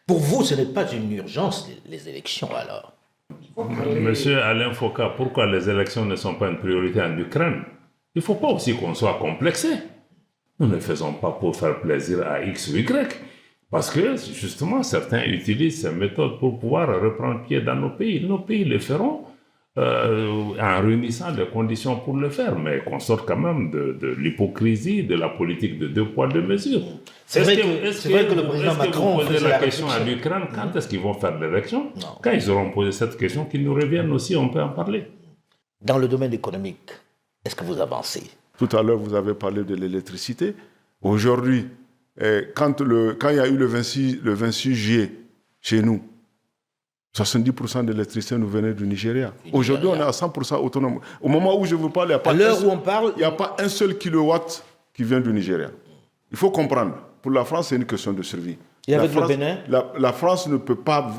Pour vous, ce n'est pas une urgence, les élections, alors? Monsieur Alain Foucault, pourquoi les élections ne sont pas une priorité en Ukraine? Il ne faut pas aussi qu'on soit complexé. Nous ne faisons pas pour faire plaisir à X ou Y. Parce que, justement, certains utilisent ces méthodes pour pouvoir reprendre pied dans nos pays. Nos pays le feront en réunissant les conditions pour le faire, mais qu'on sorte quand même de l'hypocrisie, de la politique de 2 poids 2 mesures. C'est vrai que le président Macron vous posez faisait la question à l'Ukraine, quand est-ce qu'ils vont faire l'élection? Quand ils auront posé cette question, qu'ils nous reviennent aussi, on peut en parler. Dans le domaine économique, est-ce que vous avancez? Tout à l'heure, vous avez parlé de l'électricité. Aujourd'hui, quand il y a eu le 26 juillet, chez nous, 70% de l'électricité nous venait du Nigeria. Aujourd'hui, on est à 100% autonome. Au moment où je vous parle, il n'y a pas un seul kilowatt qui vient du Nigeria. Il faut comprendre. Pour la France, c'est une question de survie. Et avec le Bénin? La France ne peut pas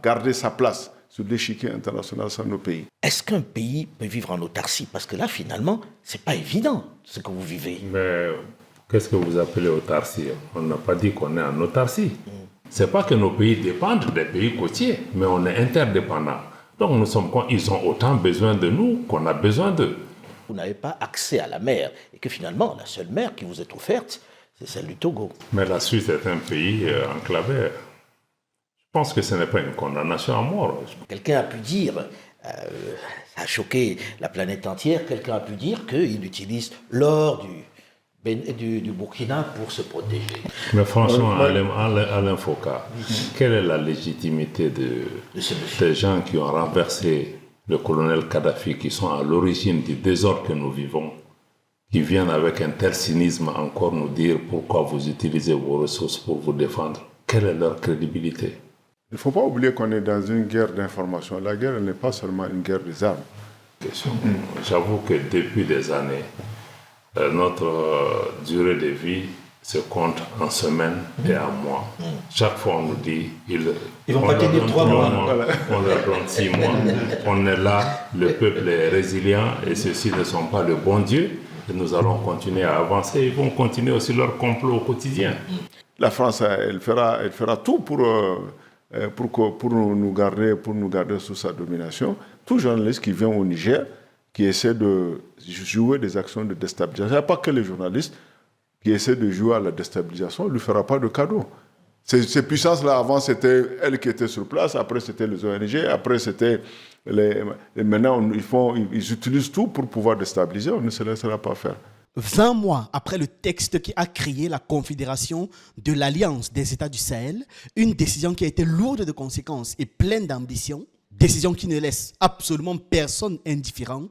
garder sa place sur l'échiquier international sans nos pays. Est-ce qu'un pays peut vivre en autarcie? Parce que là, finalement, ce n'est pas évident ce que vous vivez. Mais qu'est-ce que vous appelez autarcie? On n'a pas dit qu'on est en autarcie. Ce n'est pas que nos pays dépendent des pays côtiers, mais on est interdépendants. Donc ils ont autant besoin de nous qu'on a besoin d'eux. Vous n'avez pas accès à la mer et que finalement, la seule mer qui vous est offerte, c'est celle du Togo. Mais la Suisse est un pays enclavé. Je pense que ce n'est pas une condamnation à mort. Quelqu'un a pu dire, ça a choqué la planète entière, quelqu'un a pu dire qu'il utilise l'or du Burkina pour se protéger. Mais franchement, Alain Foucault, quelle est la légitimité des gens qui ont renversé le colonel Kadhafi, qui sont à l'origine du désordre que nous vivons, qui viennent avec un tel cynisme encore nous dire pourquoi vous utilisez vos ressources pour vous défendre? Quelle est leur crédibilité? Il ne faut pas oublier qu'on est dans une guerre d'information. La guerre n'est pas seulement une guerre des armes. J'avoue que depuis des années, notre durée de vie se compte en semaines et en mois. Chaque fois, on nous dit ils vont pas tenir 3 mois. On leur donne 6 mois. On est là, le peuple est résilient et ceux-ci ne sont pas le bon Dieu. Et nous allons continuer à avancer. Ils vont continuer aussi leur complot au quotidien. La France, elle fera tout pour nous garder sous sa domination. Tout journaliste qui vient au Niger, qui essaie de jouer des actions de déstabilisation, il n'y a pas que les journalistes qui essaient de jouer à la déstabilisation, ne lui fera pas de cadeau. Ces puissances-là, avant, c'était elles qui étaient sur place, après c'était les ONG, après c'était maintenant, ils utilisent tout pour pouvoir déstabiliser, on ne se laissera pas faire. 20 mois après le texte qui a créé la Confédération de l'Alliance des États du Sahel, une décision qui a été lourde de conséquences et pleine d'ambition, décision qui ne laisse absolument personne indifférent.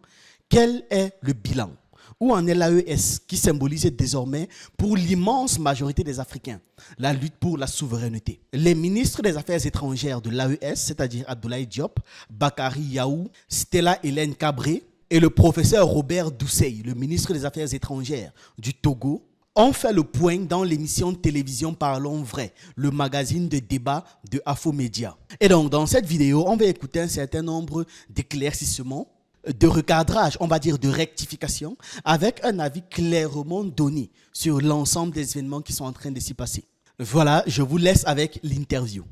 Quel est le bilan? Où en est l'AES qui symbolise désormais pour l'immense majorité des Africains la lutte pour la souveraineté? Les ministres des Affaires étrangères de l'AES, c'est-à-dire Abdoulaye Diop, Bakary Yaou, Stella Hélène Cabré et le professeur Robert Doucey, le ministre des Affaires étrangères du Togo, ont fait le point dans l'émission de télévision Parlons Vrai, le magazine de débat de Afromédia. Et donc, dans cette vidéo, on va écouter un certain nombre d'éclaircissements, de recadrage, on va dire de rectification, avec un avis clairement donné sur l'ensemble des événements qui sont en train de s'y passer. Voilà, je vous laisse avec l'interview.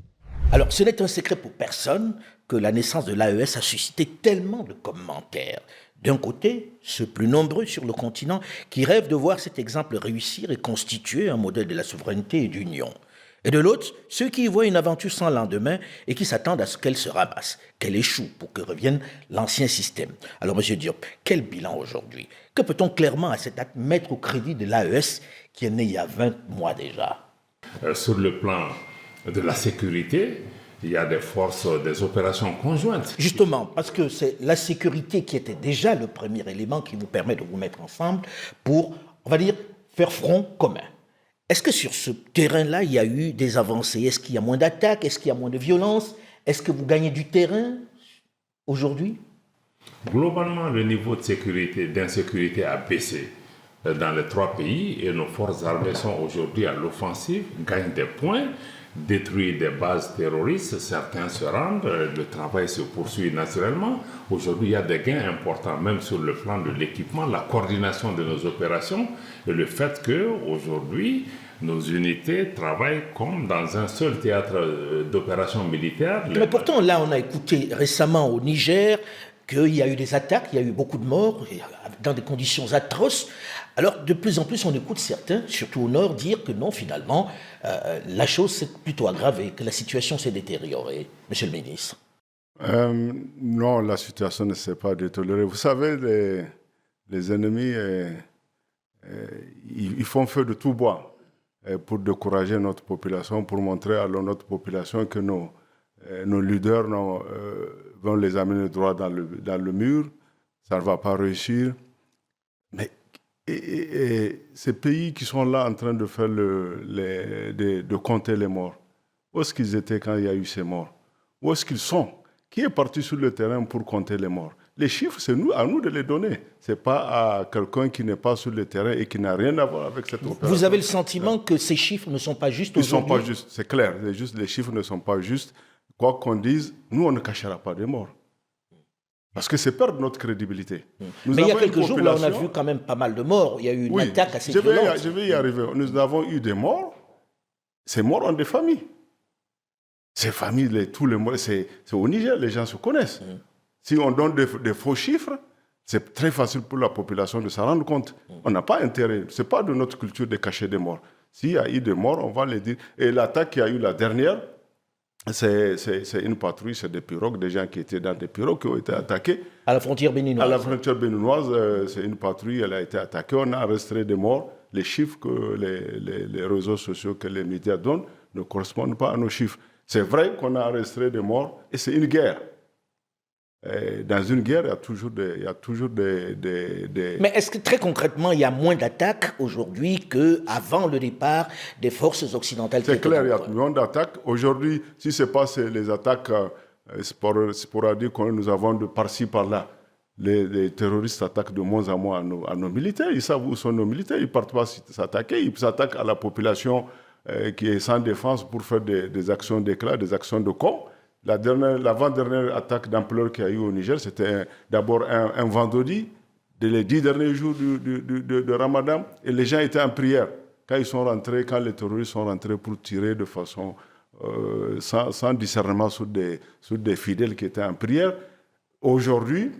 Alors, ce n'est un secret pour personne que la naissance de l'AES a suscité tellement de commentaires. D'un côté, ceux plus nombreux sur le continent qui rêvent de voir cet exemple réussir et constituer un modèle de la souveraineté et d'union. Et de l'autre, ceux qui y voient une aventure sans lendemain et qui s'attendent à ce qu'elle se ramasse, qu'elle échoue pour que revienne l'ancien système. Alors, M. Diop, quel bilan aujourd'hui? Que peut-on clairement à cet acte mettre au crédit de l'AES qui est né il y a 20 mois déjà? Sur le plan de la sécurité, il y a des forces, des opérations conjointes. Justement, parce que c'est la sécurité qui était déjà le premier élément qui vous permet de vous mettre ensemble pour, on va dire, faire front commun. Est-ce que sur ce terrain-là, il y a eu des avancées? Est-ce qu'il y a moins d'attaques? Est-ce qu'il y a moins de violence? Est-ce que vous gagnez du terrain aujourd'hui? Globalement, le niveau de sécurité, d'insécurité a baissé dans les 3 pays et nos forces armées sont aujourd'hui à l'offensive, gagnent des points, détruisent des bases terroristes, certains se rendent, le travail se poursuit naturellement. Aujourd'hui, il y a des gains importants, même sur le plan de l'équipement, la coordination de nos opérations et le fait qu'aujourd'hui, nos unités travaillent comme dans un seul théâtre d'opération militaire. Mais pourtant, là, on a écouté récemment au Niger qu'il y a eu des attaques, il y a eu beaucoup de morts, dans des conditions atroces. Alors, de plus en plus, on écoute certains, surtout au nord, dire que non, finalement, la chose s'est plutôt aggravée, que la situation s'est détériorée. Monsieur le ministre. Non, la situation ne s'est pas détériorée. Vous savez, les ennemis, ils font feu de tout bois pour décourager notre population, pour montrer à notre population que nos leaders vont les amener droit dans le mur. Ça ne va pas réussir. Mais ces pays qui sont là en train de faire de compter les morts, où est-ce qu'ils étaient quand il y a eu ces morts? Où est-ce qu'ils sont? Qui est parti sur le terrain pour compter les morts? Les chiffres, c'est à nous de les donner. Ce n'est pas à quelqu'un qui n'est pas sur le terrain et qui n'a rien à voir avec cette opération. Vous avez le sentiment que ces chiffres ne sont pas justes aujourd'hui? Ils ne sont pas justes, c'est clair. Les chiffres ne sont pas justes. Quoi qu'on dise, nous, on ne cachera pas des morts. Parce que c'est perdre notre crédibilité. Mais il y a quelques jours, là, on a vu quand même pas mal de morts. Il y a eu une attaque assez violente. Je vais y arriver. Nous avons eu des morts. Ces morts ont des familles. Ces familles, tous les morts, c'est au Niger, les gens se connaissent. Si on donne des faux chiffres, c'est très facile pour la population de s'en rendre compte. On n'a pas intérêt. Ce n'est pas de notre culture de cacher des morts. S'il y a eu des morts, on va les dire. Et l'attaque qu'il y a eu la dernière, c'est une patrouille, c'est des pirogues, des gens qui étaient dans des pirogues qui ont été attaqués. À la frontière béninoise. À la frontière béninoise, c'est une patrouille, elle a été attaquée. On a arrêté des morts. Les chiffres que les réseaux sociaux, que les médias donnent, ne correspondent pas à nos chiffres. C'est vrai qu'on a arrêté des morts et c'est une guerre. Et dans une guerre, il y a toujours des... Mais est-ce que très concrètement, il y a moins d'attaques aujourd'hui qu'avant le départ des forces occidentales? C'est clair, il y a moins d'attaques. Aujourd'hui, si ce n'est pas les attaques sporadiques que nous avons de par-ci, par-là, les terroristes attaquent de moins en moins à nos militaires. Ils savent où sont nos militaires. Ils ne partent pas s'attaquer. Ils s'attaquent à la population qui est sans défense pour faire des actions d'éclat, des actions de camp. L'avant-dernière attaque d'ampleur qu'il y a eu au Niger, c'était d'abord un vendredi, les 10 derniers jours de Ramadan, et les gens étaient en prière. Quand les terroristes sont rentrés pour tirer de façon sans discernement sur des fidèles qui étaient en prière, aujourd'hui,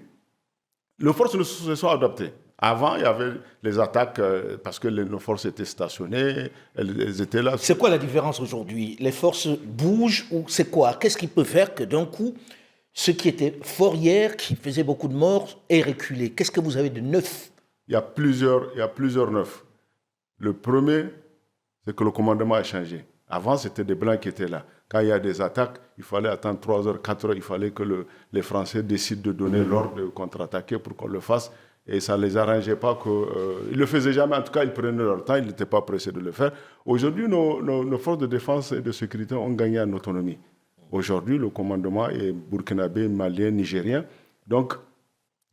les forces se sont adaptées. Avant, il y avait les attaques parce que nos forces étaient stationnées, elles étaient là. C'est quoi la différence aujourd'hui? Les forces bougent ou c'est quoi? Qu'est-ce qui peut faire que d'un coup, ce qui était fort hier, qui faisait beaucoup de morts, est reculé? Qu'est-ce que vous avez de neuf? Il y a plusieurs neufs. Le premier, c'est que le commandement a changé. Avant, c'était des Blancs qui étaient là. Quand il y a des attaques, il fallait attendre 3 heures, 4 heures. Il fallait que les Français décident de donner l'ordre de contre-attaquer pour qu'on le fasse. Et ça ne les arrangeait pas. Ils ne le faisaient jamais. En tout cas, ils prenaient leur temps. Ils n'étaient pas pressés de le faire. Aujourd'hui, nos forces de défense et de sécurité ont gagné en autonomie. Aujourd'hui, le commandement est burkinabé, malien, nigérien. Donc,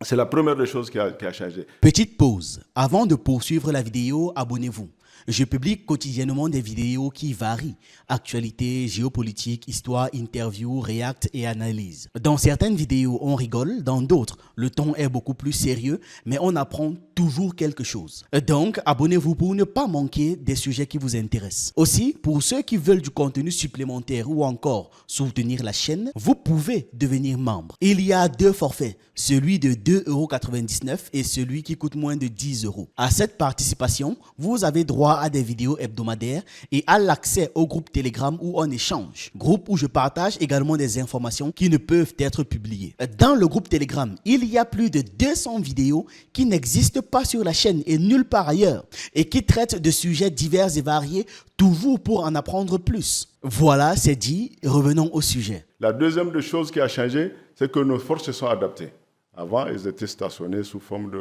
c'est la première des choses qui a changé. Petite pause. Avant de poursuivre la vidéo, abonnez-vous. Je publie quotidiennement des vidéos qui varient. Actualité, géopolitique, histoire, interview, react et analyse. Dans certaines vidéos, on rigole. Dans d'autres, le ton est beaucoup plus sérieux, mais on apprend toujours quelque chose. Donc, abonnez-vous pour ne pas manquer des sujets qui vous intéressent. Aussi, pour ceux qui veulent du contenu supplémentaire ou encore soutenir la chaîne, vous pouvez devenir membre. Il y a 2 forfaits, celui de 2,99 € et celui qui coûte moins de 10 €. À cette participation, vous avez droit à des vidéos hebdomadaires et à l'accès au groupe Telegram où on échange. Groupe où je partage également des informations qui ne peuvent être publiées. Dans le groupe Telegram, il y a plus de 200 vidéos qui n'existent pas sur la chaîne et nulle part ailleurs et qui traitent de sujets divers et variés, toujours pour en apprendre plus. Voilà, c'est dit. Revenons au sujet. La deuxième des choses qui a changé, c'est que nos forces se sont adaptées. Avant, elles étaient stationnées sous forme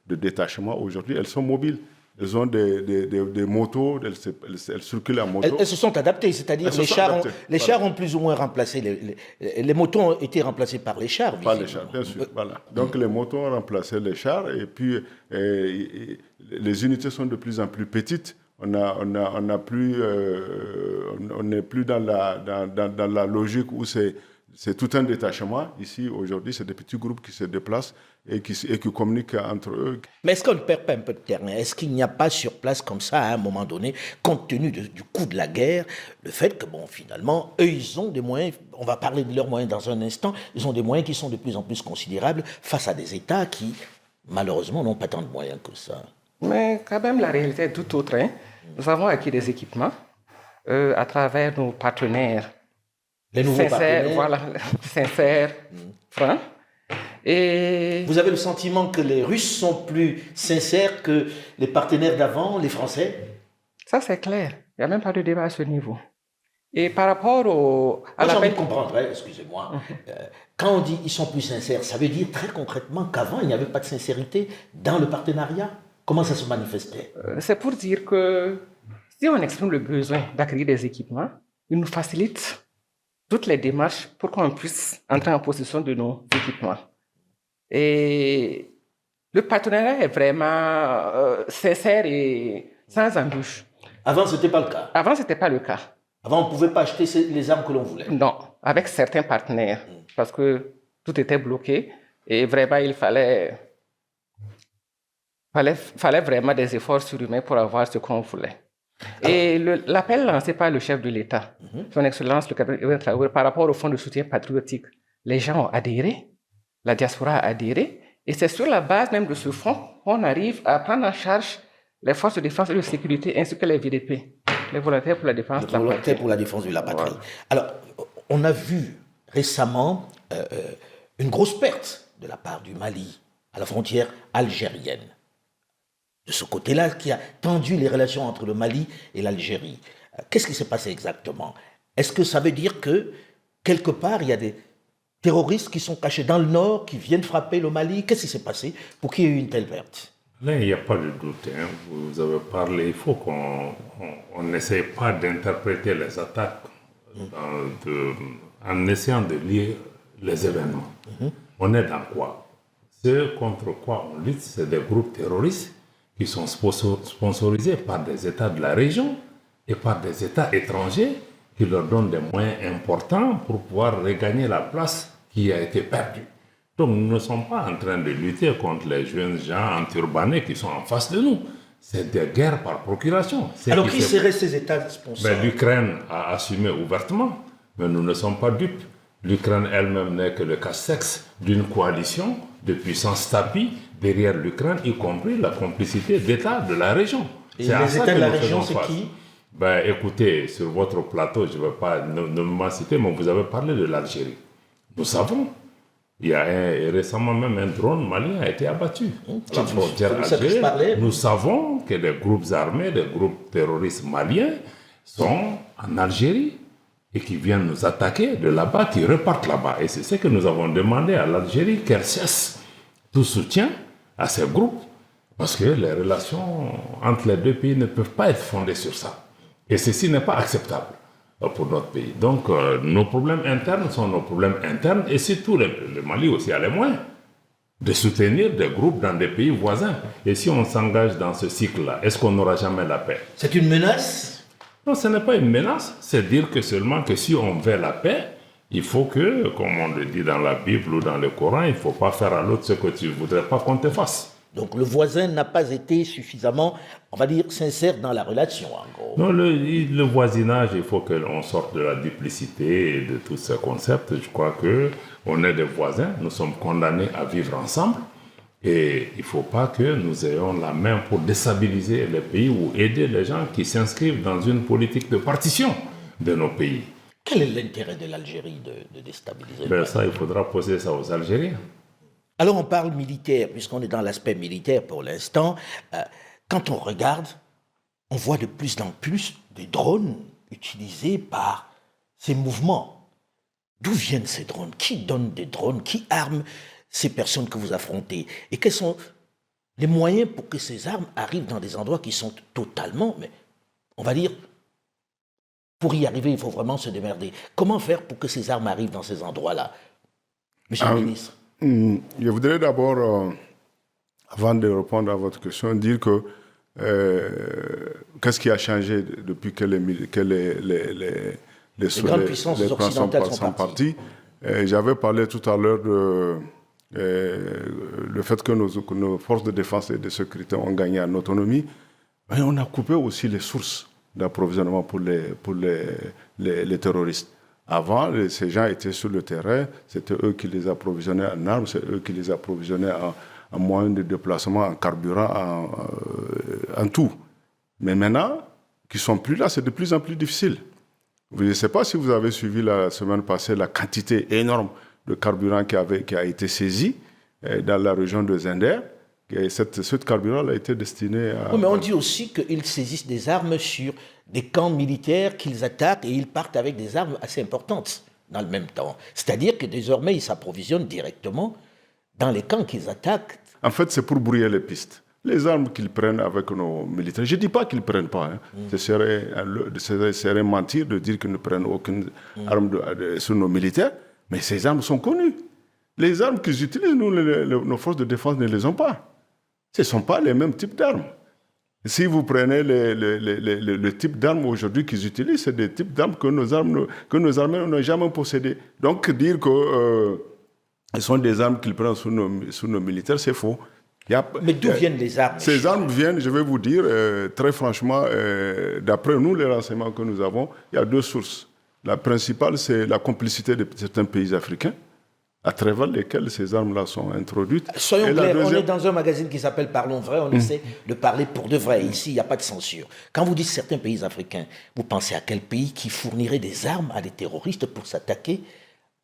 de détachement. Aujourd'hui, elles sont mobiles. Elles ont des motos, elles circulent en moto. Elles se sont adaptées, c'est-à-dire les chars ont plus ou moins remplacé, les motos ont été remplacées par les chars. Par les chars, bien sûr. Voilà. Donc les motos ont remplacé les chars et puis les unités sont de plus en plus petites. On n'est plus dans la logique où c'est c'est tout un détachement. Ici, aujourd'hui, c'est des petits groupes qui se déplacent et qui communiquent entre eux. Mais est-ce qu'on ne perd pas un peu de terrain? Est-ce qu'il n'y a pas sur place comme ça, à un moment donné, compte tenu du coût de la guerre, le fait que, bon, finalement, eux, ils ont des moyens, on va parler de leurs moyens dans un instant, ils ont des moyens qui sont de plus en plus considérables face à des États qui, malheureusement, n'ont pas tant de moyens que ça. Mais quand même, la réalité est tout autre. Hein. Nous avons acquis des équipements à travers nos partenaires. Les nouveaux Sincères, partenaires. voilà, sincères, francs. Et Vous avez le sentiment que les Russes sont plus sincères que les partenaires d'avant, les Français? ça, c'est clair. Il n'y a même pas de débat à ce niveau. Et par rapport à Moi, j'ai envie l'appel... de comprendre, hein, excusez-moi. Quand on dit ils sont plus sincères, ça veut dire très concrètement qu'avant, il n'y avait pas de sincérité dans le partenariat. Comment ça se manifestait? C'est pour dire que si on exprime le besoin d'acquérir des équipements, ils nous facilitent toutes les démarches pour qu'on puisse entrer en possession de nos équipements. Et le partenariat est vraiment sincère et sans embûche. Avant, ce n'était pas le cas. Avant, ce n'était pas le cas. Avant, on ne pouvait pas acheter les armes que l'on voulait. Non, avec certains partenaires, parce que tout était bloqué et vraiment, il fallait vraiment des efforts surhumains pour avoir ce qu'on voulait. Et l'appel lancé par le chef de l'État, son Excellence le capitaine Ibrahim Traoré, par rapport au fonds de soutien patriotique, les gens ont adhéré, la diaspora a adhéré, et c'est sur la base même de ce fonds qu'on arrive à prendre en charge les forces de défense et de sécurité ainsi que les VDP, les volontaires pour la défense de la patrie. Volontaire pour la défense de la patrie. Alors, on a vu récemment une grosse perte de la part du Mali à la frontière algérienne. De ce côté-là, qui a tendu les relations entre le Mali et l'Algérie. Qu'est-ce qui s'est passé exactement? Est-ce que ça veut dire que, quelque part, il y a des terroristes qui sont cachés dans le nord, qui viennent frapper le Mali? Qu'est-ce qui s'est passé pour qu'il y ait eu une telle perte? Là, il n'y a pas de doute. Hein. Vous avez parlé, il faut qu'on n'essaye pas d'interpréter les attaques en essayant de lire les événements. On est dans quoi? Ce contre quoi on lutte, c'est des groupes terroristes qui sont sponsorisés par des États de la région et par des États étrangers qui leur donnent des moyens importants pour pouvoir regagner la place qui a été perdue. Donc nous ne sommes pas en train de lutter contre les jeunes gens enturbanés qui sont en face de nous. C'est des guerres par procuration. Alors qui seraient ces États sponsors? L'Ukraine a assumé ouvertement, mais nous ne sommes pas dupes. L'Ukraine elle-même n'est que le casse-sexe d'une coalition de puissances tapis derrière l'Ukraine, y compris la complicité d'États de la région. Et les États de la région, c'est qui? Écoutez, sur votre plateau, je ne vais pas nommément citer, mais vous avez parlé de l'Algérie. Nous savons, il y a récemment même un drone malien a été abattu. La frontière algérienne. Nous savons que les groupes armés, les groupes terroristes maliens sont en Algérie et qui viennent nous attaquer de là-bas, qui repartent là-bas. Et c'est ce que nous avons demandé à l'Algérie, qu'elle cesse tout soutien à ces groupes, parce que les relations entre les deux pays ne peuvent pas être fondées sur ça. Et ceci n'est pas acceptable pour notre pays. Donc, nos problèmes internes sont nos problèmes internes, et surtout le Mali aussi a les moyens de soutenir des groupes dans des pays voisins. Et si on s'engage dans ce cycle-là, est-ce qu'on n'aura jamais la paix? C'est une menace? Non, ce n'est pas une menace, c'est dire que seulement que si on veut la paix, il faut que, comme on le dit dans la Bible ou dans le Coran, il ne faut pas faire à l'autre ce que tu ne voudrais pas qu'on te fasse. Donc le voisin n'a pas été suffisamment, on va dire, sincère dans la relation, en gros. Non, le voisinage, il faut qu'on sorte de la duplicité et de tous ces concepts. Je crois qu'on est des voisins, nous sommes condamnés à vivre ensemble. Et il ne faut pas que nous ayons la main pour déstabiliser les pays ou aider les gens qui s'inscrivent dans une politique de partition de nos pays. Quel est l'intérêt de l'Algérie de déstabiliser le pays? Ça, il faudra poser ça aux Algériens. Alors on parle militaire, puisqu'on est dans l'aspect militaire pour l'instant. Quand on regarde, on voit de plus en plus des drones utilisés par ces mouvements. D'où viennent ces drones? Qui donne des drones? Qui arme ces personnes que vous affrontez? Et quels sont les moyens pour que ces armes arrivent dans des endroits qui sont totalement, mais on va dire, pour y arriver, il faut vraiment se démerder. Comment faire pour que ces armes arrivent dans ces endroits-là? Monsieur le ministre. Je voudrais d'abord, avant de répondre à votre question, dire que qu'est-ce qui a changé depuis que les grandes puissances occidentales sont parties? J'avais parlé tout à l'heure de le fait que nos forces de défense et de sécurité ont gagné en autonomie. Mais on a coupé aussi les sources d'approvisionnement pour les terroristes. Avant, ces gens étaient sur le terrain, c'était eux qui les approvisionnaient en armes, c'est eux qui les approvisionnaient en moyens de déplacement, en carburant, en tout. Mais maintenant, qu'ils ne sont plus là, c'est de plus en plus difficile. Je ne sais pas si vous avez suivi la semaine passée la quantité énorme de carburant qui a été saisi dans la région de Zender. Ce carburant a été destiné à... Oui, mais on dit aussi qu'ils saisissent des armes sur des camps militaires qu'ils attaquent et ils partent avec des armes assez importantes dans le même temps. C'est-à-dire que désormais, ils s'approvisionnent directement dans les camps qu'ils attaquent. En fait, c'est pour brouiller les pistes. Les armes qu'ils prennent avec nos militaires, je ne dis pas qu'ils ne prennent pas. Ce serait mentir de dire qu'ils ne prennent aucune arme sur nos militaires, mais ces armes sont connues. Les armes qu'ils utilisent, nos forces de défense ne les ont pas. Ce ne sont pas les mêmes types d'armes. Si vous prenez le type d'armes aujourd'hui qu'ils utilisent, c'est des types d'armes que nos armées n'ont jamais possédées. Donc dire que ce sont des armes qu'ils prennent sous nos militaires, c'est faux. Mais d'où viennent les armes? Ces armes viennent, je vais vous dire, très franchement, d'après nous, les renseignements que nous avons, il y a deux sources. La principale, c'est la complicité de certains pays africains, à travers lesquels ces armes-là sont introduites. Soyons clairs, on est dans un magazine qui s'appelle Parlons vrai, on essaie de parler pour de vrai. Ici, il n'y a pas de censure. Quand vous dites certains pays africains, vous pensez à quel pays qui fournirait des armes à des terroristes pour s'attaquer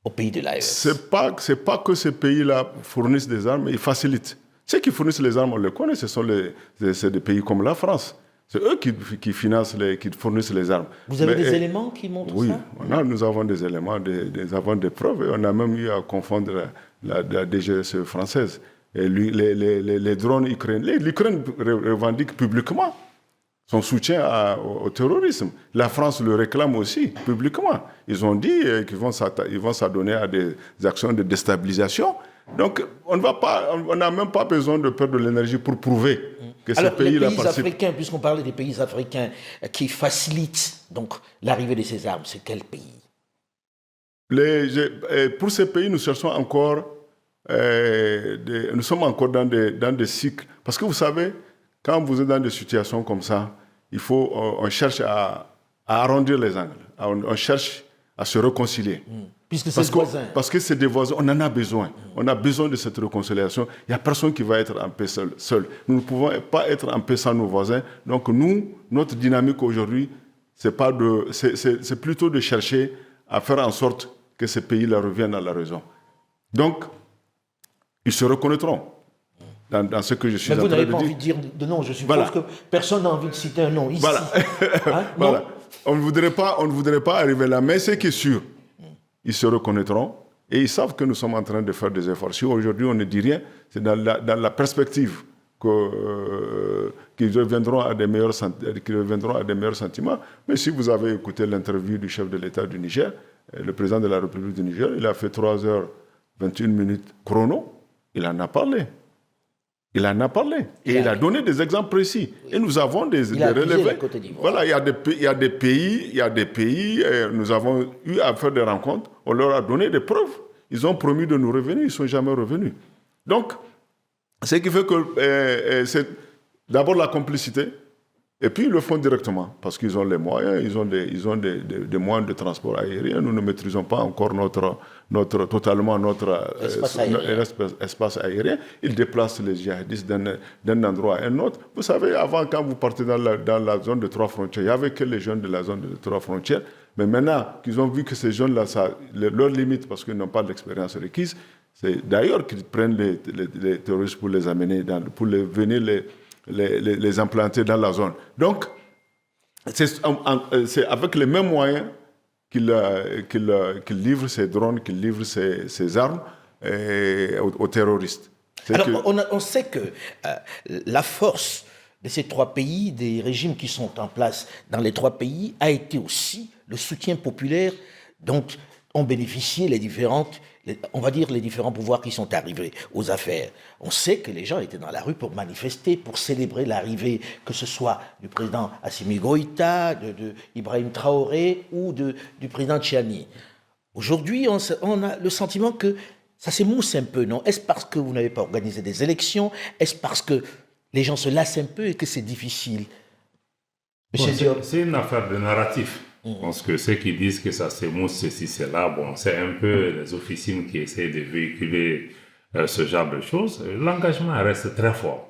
au pays de l'AES? C'est pas que ces pays-là fournissent des armes, mais ils facilitent. Ceux qui fournissent les armes, on les connaît, c'est des pays comme la France. C'est eux qui financent, qui fournissent les armes. Vous avez des éléments qui montrent ça? Oui, nous avons des éléments, nous avons des preuves. Et on a même eu à confondre la DGSE française. Et les drones ukrainiens. L'Ukraine revendique publiquement son soutien au terrorisme. La France le réclame aussi publiquement. Ils ont dit qu'ils vont s'adonner à des actions de déstabilisation. Donc, on n'a même pas besoin de perdre de l'énergie pour prouver que ces pays-là participent. Les pays africains, puisqu'on parlait des pays africains qui facilitent donc l'arrivée de ces armes, c'est quel pays? Pour ces pays, nous cherchons encore, nous sommes encore dans des cycles. Parce que vous savez, quand vous êtes dans des situations comme ça, on cherche à arrondir les angles, on cherche à se réconcilier. Puisque c'est des voisins. Parce que c'est des voisins, on en a besoin. On a besoin de cette réconciliation. Il n'y a personne qui va être en paix seul. Nous ne pouvons pas être en paix sans nos voisins. Donc notre dynamique aujourd'hui, c'est plutôt de chercher à faire en sorte que ces pays-là reviennent à la raison. Donc, ils se reconnaîtront dans ce que je suis en train de dire. Mais vous n'avez pas envie de dire de nom. Je suppose que personne n'a envie de citer un nom ici. Voilà. Hein? Voilà. On ne voudrait pas arriver là. Mais ce qui est sûr, ils se reconnaîtront et ils savent que nous sommes en train de faire des efforts. Si aujourd'hui on ne dit rien, c'est dans la perspective qu'ils reviendront à des meilleurs sentiments. Mais si vous avez écouté l'interview du chef de l'État du Niger, le président de la République du Niger, il a fait 3h21 chrono, il en a parlé. Il en a parlé. Et il a donné des exemples précis. Et nous avons des relevés. Voilà, il y a des pays, nous avons eu à faire des rencontres, on leur a donné des preuves. Ils ont promis de nous revenir, ils ne sont jamais revenus. Donc, ce qui fait que c'est d'abord la complicité, et puis ils le font directement, parce qu'ils ont les moyens, ils ont des moyens de transport aérien. Nous ne maîtrisons pas encore totalement notre espace aérien. Ils déplacent les djihadistes d'un endroit à un autre. Vous savez, avant, quand vous partez dans la zone de 3 frontières, il n'y avait que les jeunes de la zone de 3 frontières. Mais maintenant qu'ils ont vu que ces jeunes-là, leur limite, parce qu'ils n'ont pas d'expérience requise, c'est d'ailleurs qu'ils prennent les terroristes pour les amener, pour venir les implanter dans la zone. Donc, c'est avec les mêmes moyens qu'il livre ses drones, qu'il livre ses armes aux terroristes. Alors, on sait que la force de ces 3 pays, des régimes qui sont en place dans les 3 pays, a été aussi le soutien populaire dont ont bénéficié les différents pouvoirs qui sont arrivés aux affaires. On sait que les gens étaient dans la rue pour manifester, pour célébrer l'arrivée, que ce soit du président Assimi Goïta, de Ibrahim Traoré ou du président Tchiani. Aujourd'hui, on a le sentiment que ça s'émousse un peu, non? Est-ce parce que vous n'avez pas organisé des élections? Est-ce parce que les gens se lassent un peu et que c'est difficile? Monsieur Diop. C'est une affaire de narratif. Parce que ceux qui disent que ça s'émousse, ceci, cela, bon, c'est un peu les officines qui essaient de véhiculer ce genre de choses. L'engagement reste très fort.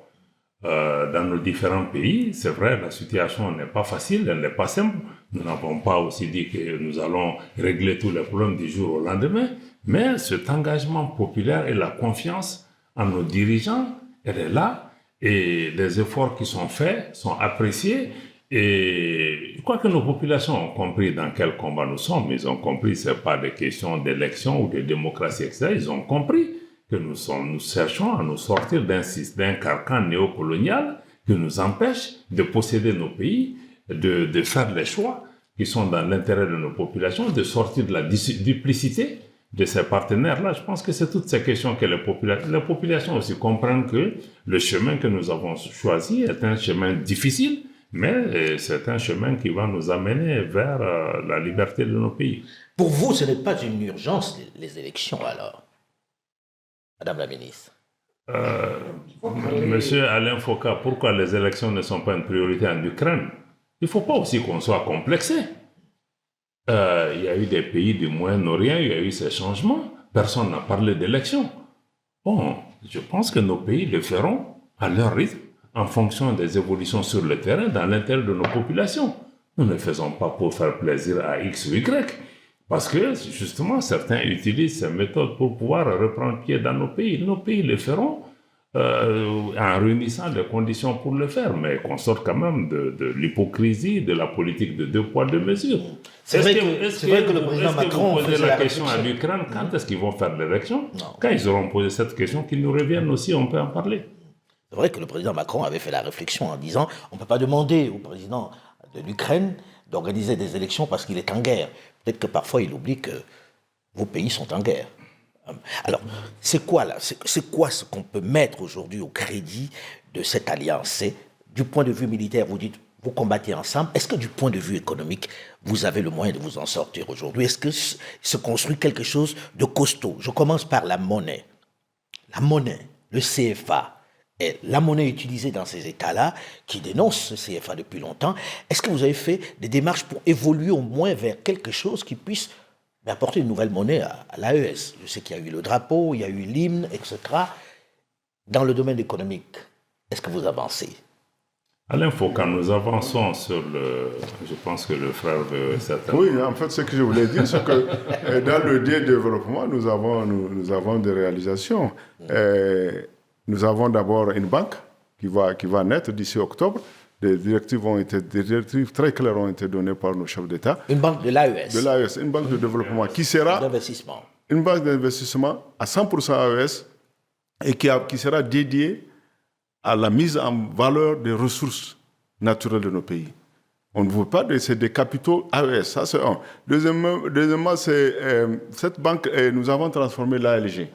Dans nos différents pays, c'est vrai, la situation n'est pas facile, elle n'est pas simple. Nous n'avons pas aussi dit que nous allons régler tous les problèmes du jour au lendemain, mais cet engagement populaire et la confiance en nos dirigeants, elle est là, et les efforts qui sont faits sont appréciés. Et je crois que nos populations ont compris dans quel combat nous sommes. Ils ont compris que ce n'est pas des questions d'élection ou de démocratie, etc. Ils ont compris que nous cherchons à nous sortir d'un carcan néocolonial qui nous empêche de posséder nos pays, de faire les choix qui sont dans l'intérêt de nos populations, de sortir de la duplicité de ces partenaires-là. Je pense que c'est toutes ces questions que les populations aussi comprennent que le chemin que nous avons choisi est un chemin difficile, mais c'est un chemin qui va nous amener vers la liberté de nos pays. Pour vous, ce n'est pas une urgence, les élections, alors, Madame la ministre? Monsieur Alain Foka, pourquoi les élections ne sont pas une priorité en Ukraine? Il ne faut pas aussi qu'on soit complexé. Il y a eu des pays du Moyen-Orient, il y a eu ces changements. Personne n'a parlé d'élections. Bon, je pense que nos pays le feront à leur rythme, en fonction des évolutions sur le terrain, dans l'intérêt de nos populations. Nous ne faisons pas pour faire plaisir à X ou Y, parce que justement, certains utilisent ces méthodes pour pouvoir reprendre pied dans nos pays. Nos pays le feront en réunissant les conditions pour le faire, mais qu'on sorte quand même de l'hypocrisie, de la politique de 2 poids 2 mesures. C'est vrai que le président Macron posait la question à l'Ukraine, quand est-ce qu'ils vont faire l'élection? Quand ils auront posé cette question, qu'ils nous reviennent aussi, on peut en parler. C'est vrai que le président Macron avait fait la réflexion en disant on ne peut pas demander au président de l'Ukraine d'organiser des élections parce qu'il est en guerre. Peut-être que parfois il oublie que vos pays sont en guerre. Alors, c'est quoi ce qu'on peut mettre aujourd'hui au crédit de cette alliance? C'est du point de vue militaire, vous dites vous combattez ensemble. Est-ce que du point de vue économique, vous avez le moyen de vous en sortir aujourd'hui? Est-ce que se construit quelque chose de costaud? Je commence par la monnaie. La monnaie, le CFA. Et la monnaie utilisée dans ces États-là, qui dénoncent ce CFA depuis longtemps, est-ce que vous avez fait des démarches pour évoluer au moins vers quelque chose qui puisse apporter une nouvelle monnaie à l'AES? Je sais qu'il y a eu le drapeau, il y a eu l'hymne, etc. Dans le domaine économique, est-ce que vous avancez? Alain Foka, nous avançons sur le... Je pense que le frère veut certainement... Oui, en fait, ce que je voulais dire, c'est que dans le développement, nous avons des réalisations. Nous avons d'abord une banque qui va naître d'ici octobre. Des directives très claires ont été données par nos chefs d'État. Une banque de l'AES. De l'AES, une banque de développement qui sera d'investissement. Une banque d'investissement à 100% AES et qui sera dédiée à la mise en valeur des ressources naturelles de nos pays. On ne veut pas c'est des capitaux AES, ça c'est un. Deuxièmement c'est cette banque, nous avons transformé l'ALG,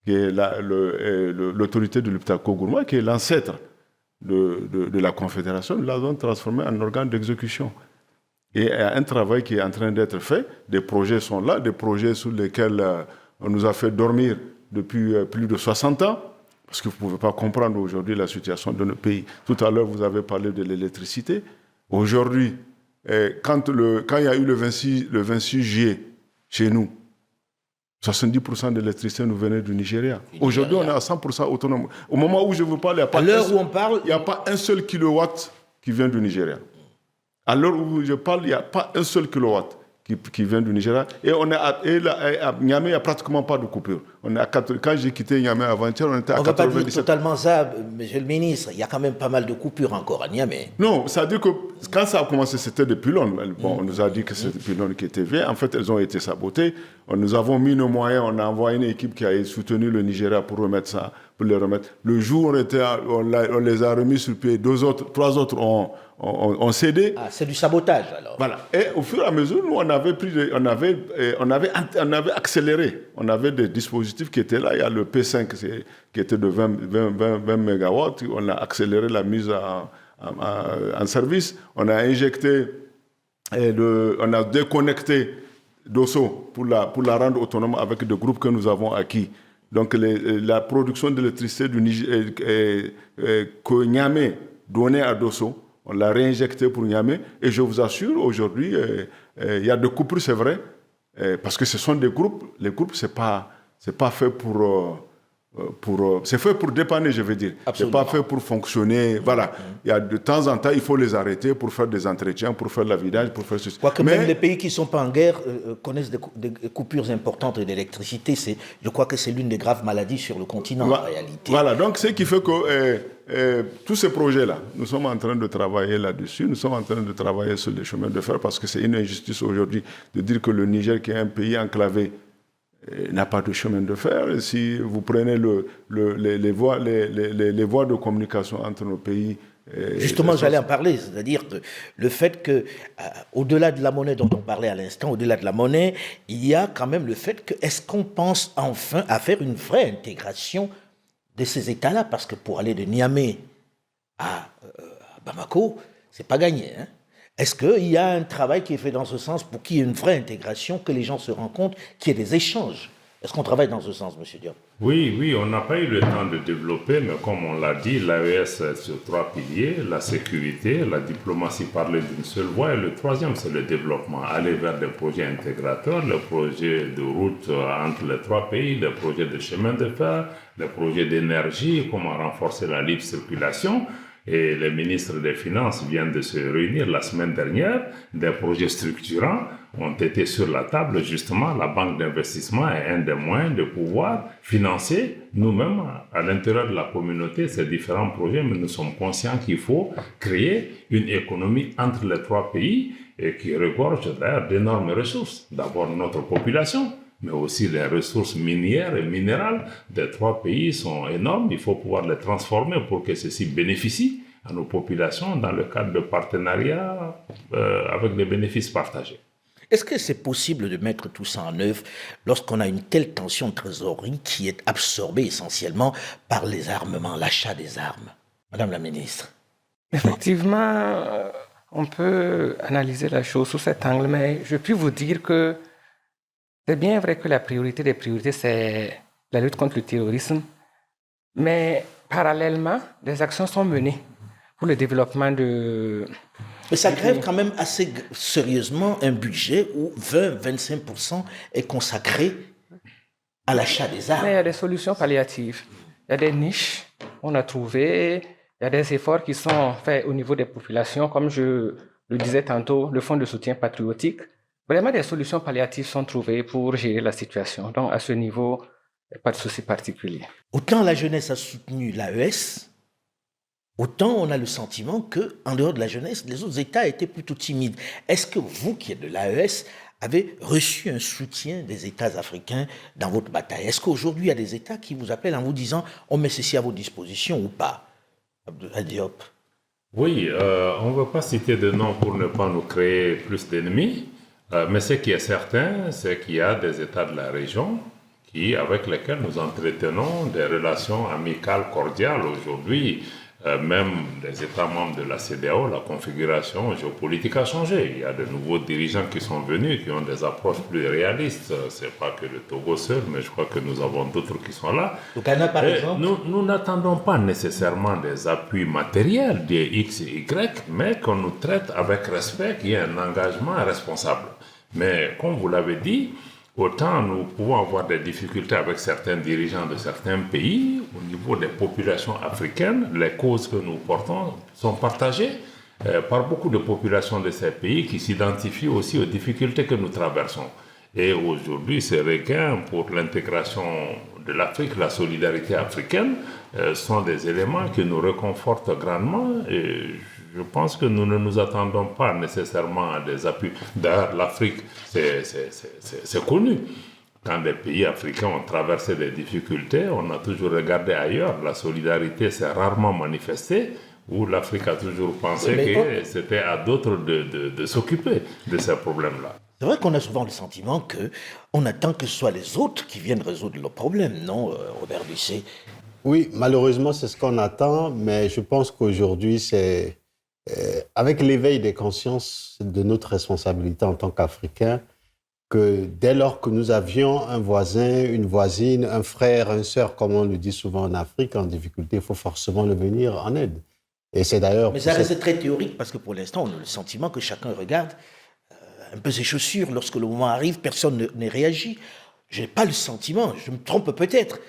qui est l'autorité de l'Iptako-Gourma, qui est l'ancêtre de la Confédération. Nous l'avons transformé en organe d'exécution. Et un travail qui est en train d'être fait, des projets sont là, des projets sur lesquels on nous a fait dormir depuis plus de 60 ans, parce que vous ne pouvez pas comprendre aujourd'hui la situation de nos pays. Tout à l'heure, vous avez parlé de l'électricité. Aujourd'hui, quand il y a eu le 26 juillet, chez nous, 70% de l'électricité nous venait du Nigeria. Aujourd'hui, on est à 100% autonome. Au moment où je vous parle, il n'y a pas un seul kilowatt qui vient du Nigeria. À l'heure où je parle, il n'y a pas un seul kilowatt qui vient du Nigeria. Et à Niamey, il n'y a pratiquement pas de coupure. Quand j'ai quitté Niamey avant-hier, on était à 97%. On ne va pas dire totalement ça, monsieur le ministre. Il y a quand même pas mal de coupures encore à Niamey. Non, ça veut dire que quand ça a commencé, c'était des pylônes. Bon, on nous a dit que c'était des pylônes qui étaient vieux. En fait, elles ont été sabotées. Nous avons mis nos moyens. On a envoyé une équipe qui a soutenu le Nigeria pour remettre ça, pour les remettre. Le jour où on les a remis sur pied, 3 autres ont cédé. Ah, c'est du sabotage alors. Voilà. Et au fur et à mesure, nous, on avait accéléré. On avait des dispositifs qui étaient là. Il y a le P5 qui était de 20 mégawatts. On a accéléré la mise en service. On a injecté, on a déconnecté Dosso pour la rendre autonome avec des groupes que nous avons acquis. Donc la production d'électricité que Niamey donnait à Dosso, on l'a réinjecté pour Niamey. Et je vous assure, aujourd'hui, il y a des coupures, c'est vrai, parce que ce sont des groupes. Les groupes, c'est pas fait c'est fait pour dépanner, je veux dire. Absolument. C'est pas fait pour fonctionner. Voilà. Il y a de temps en temps, il faut les arrêter pour faire des entretiens, pour faire l'avidage, pour faire ceci. Quoique même les pays qui ne sont pas en guerre connaissent des coupures importantes d'électricité. Je crois que c'est l'une des graves maladies sur le continent, en réalité. Voilà, donc ce qui fait que tous ces projets-là, nous sommes en train de travailler là-dessus, nous sommes en train de travailler sur les chemins de fer, parce que c'est une injustice aujourd'hui de dire que le Niger, qui est un pays enclavé, n'a pas de chemin de fer. Si vous prenez les voies de communication entre nos pays... Justement, j'allais en parler, c'est-à-dire que le fait que, au-delà de la monnaie dont on parlait à l'instant, au-delà de la monnaie, il y a quand même le fait que, est-ce qu'on pense enfin à faire une vraie intégration de ces États-là? Parce que pour aller de Niamey à Bamako, c'est pas gagné, hein? Est-ce qu'il y a un travail qui est fait dans ce sens pour qu'il y ait une vraie intégration, que les gens se rencontrent, qu'il y ait des échanges? Est-ce qu'on travaille dans ce sens, M. Diop? Oui, on n'a pas eu le temps de développer, mais comme on l'a dit, l'AES est sur 3 piliers, la sécurité, la diplomatie parler d'une seule voix, et le troisième, c'est le développement, aller vers des projets intégrateurs, le projet de route entre les 3 pays, le projet de chemin de fer, le projet d'énergie, comment renforcer la libre circulation. Et les ministres des Finances viennent de se réunir la semaine dernière. Des projets structurants ont été sur la table. Justement, la banque d'investissement est un des moyens de pouvoir financer nous-mêmes à l'intérieur de la communauté ces différents projets. Mais nous sommes conscients qu'il faut créer une économie entre les 3 pays et qui regorge d'ailleurs d'énormes ressources. D'abord notre population, mais aussi les ressources minières et minérales des 3 pays sont énormes. Il faut pouvoir les transformer pour que ceci bénéficie à nos populations dans le cadre de partenariats avec des bénéfices partagés. Est-ce que c'est possible de mettre tout ça en œuvre lorsqu'on a une telle tension de trésorerie qui est absorbée essentiellement par les armements, l'achat des armes? Madame la ministre. Effectivement, on peut analyser la chose sous cet angle, mais je puis vous dire que c'est bien vrai que la priorité des priorités, c'est la lutte contre le terrorisme, mais parallèlement, des actions sont menées pour le développement de... Mais ça grève quand même assez sérieusement un budget où 20-25% est consacré à l'achat des armes. Mais il y a des solutions palliatives. Il y a des niches qu'on a trouvées, il y a des efforts qui sont faits au niveau des populations, comme je le disais tantôt, le fonds de soutien patriotique. Vraiment, des solutions palliatives sont trouvées pour gérer la situation. Donc, à ce niveau, il n'y a pas de souci particulier. Autant la jeunesse a soutenu l'AES, autant on a le sentiment qu'en dehors de la jeunesse, les autres États étaient plutôt timides. Est-ce que vous, qui êtes de l'AES, avez reçu un soutien des États africains dans votre bataille? Est-ce qu'aujourd'hui, il y a des États qui vous appellent en vous disant « on met ceci à vos dispositions » ou pas? Abdoulaye Diop. Oui, on ne veut pas citer de nom pour ne pas nous créer plus d'ennemis. Mais ce qui est certain, c'est qu'il y a des États de la région avec lesquels nous entretenons des relations amicales cordiales aujourd'hui. Même les États membres de la CEDEAO, la configuration géopolitique a changé. Il y a de nouveaux dirigeants qui sont venus, qui ont des approches plus réalistes. Ce n'est pas que le Togo seul, mais je crois que nous avons d'autres qui sont là. Le Ghana, par exemple. Nous n'attendons pas nécessairement des appuis matériels des X et Y, mais qu'on nous traite avec respect, qu'il y ait un engagement responsable. Mais comme vous l'avez dit, autant nous pouvons avoir des difficultés avec certains dirigeants de certains pays, au niveau des populations africaines, les causes que nous portons sont partagées par beaucoup de populations de ces pays qui s'identifient aussi aux difficultés que nous traversons. Et aujourd'hui, ces regains pour l'intégration de l'Afrique, la solidarité africaine, sont des éléments qui nous réconfortent grandement. Et je pense que nous ne nous attendons pas nécessairement à des appuis. D'ailleurs, l'Afrique, c'est connu. Quand des pays africains ont traversé des difficultés, on a toujours regardé ailleurs. La solidarité s'est rarement manifestée, où l'Afrique a toujours pensé que c'était à d'autres de s'occuper de ces problèmes-là. C'est vrai qu'on a souvent le sentiment qu'on attend que ce soit les autres qui viennent résoudre leurs problèmes, non, Robert Ducé? Oui, malheureusement, c'est ce qu'on attend, mais je pense qu'aujourd'hui, c'est avec l'éveil des consciences de notre responsabilité en tant qu'Africains, que dès lors que nous avions un voisin, une voisine, un frère, une sœur, comme on le dit souvent en Afrique, en difficulté, il faut forcément le venir en aide. Et c'est d'ailleurs... Mais ça reste très théorique parce que pour l'instant, on a le sentiment que chacun regarde un peu ses chaussures. Lorsque le moment arrive, personne ne réagit. Je n'ai pas le sentiment, je me trompe peut-être,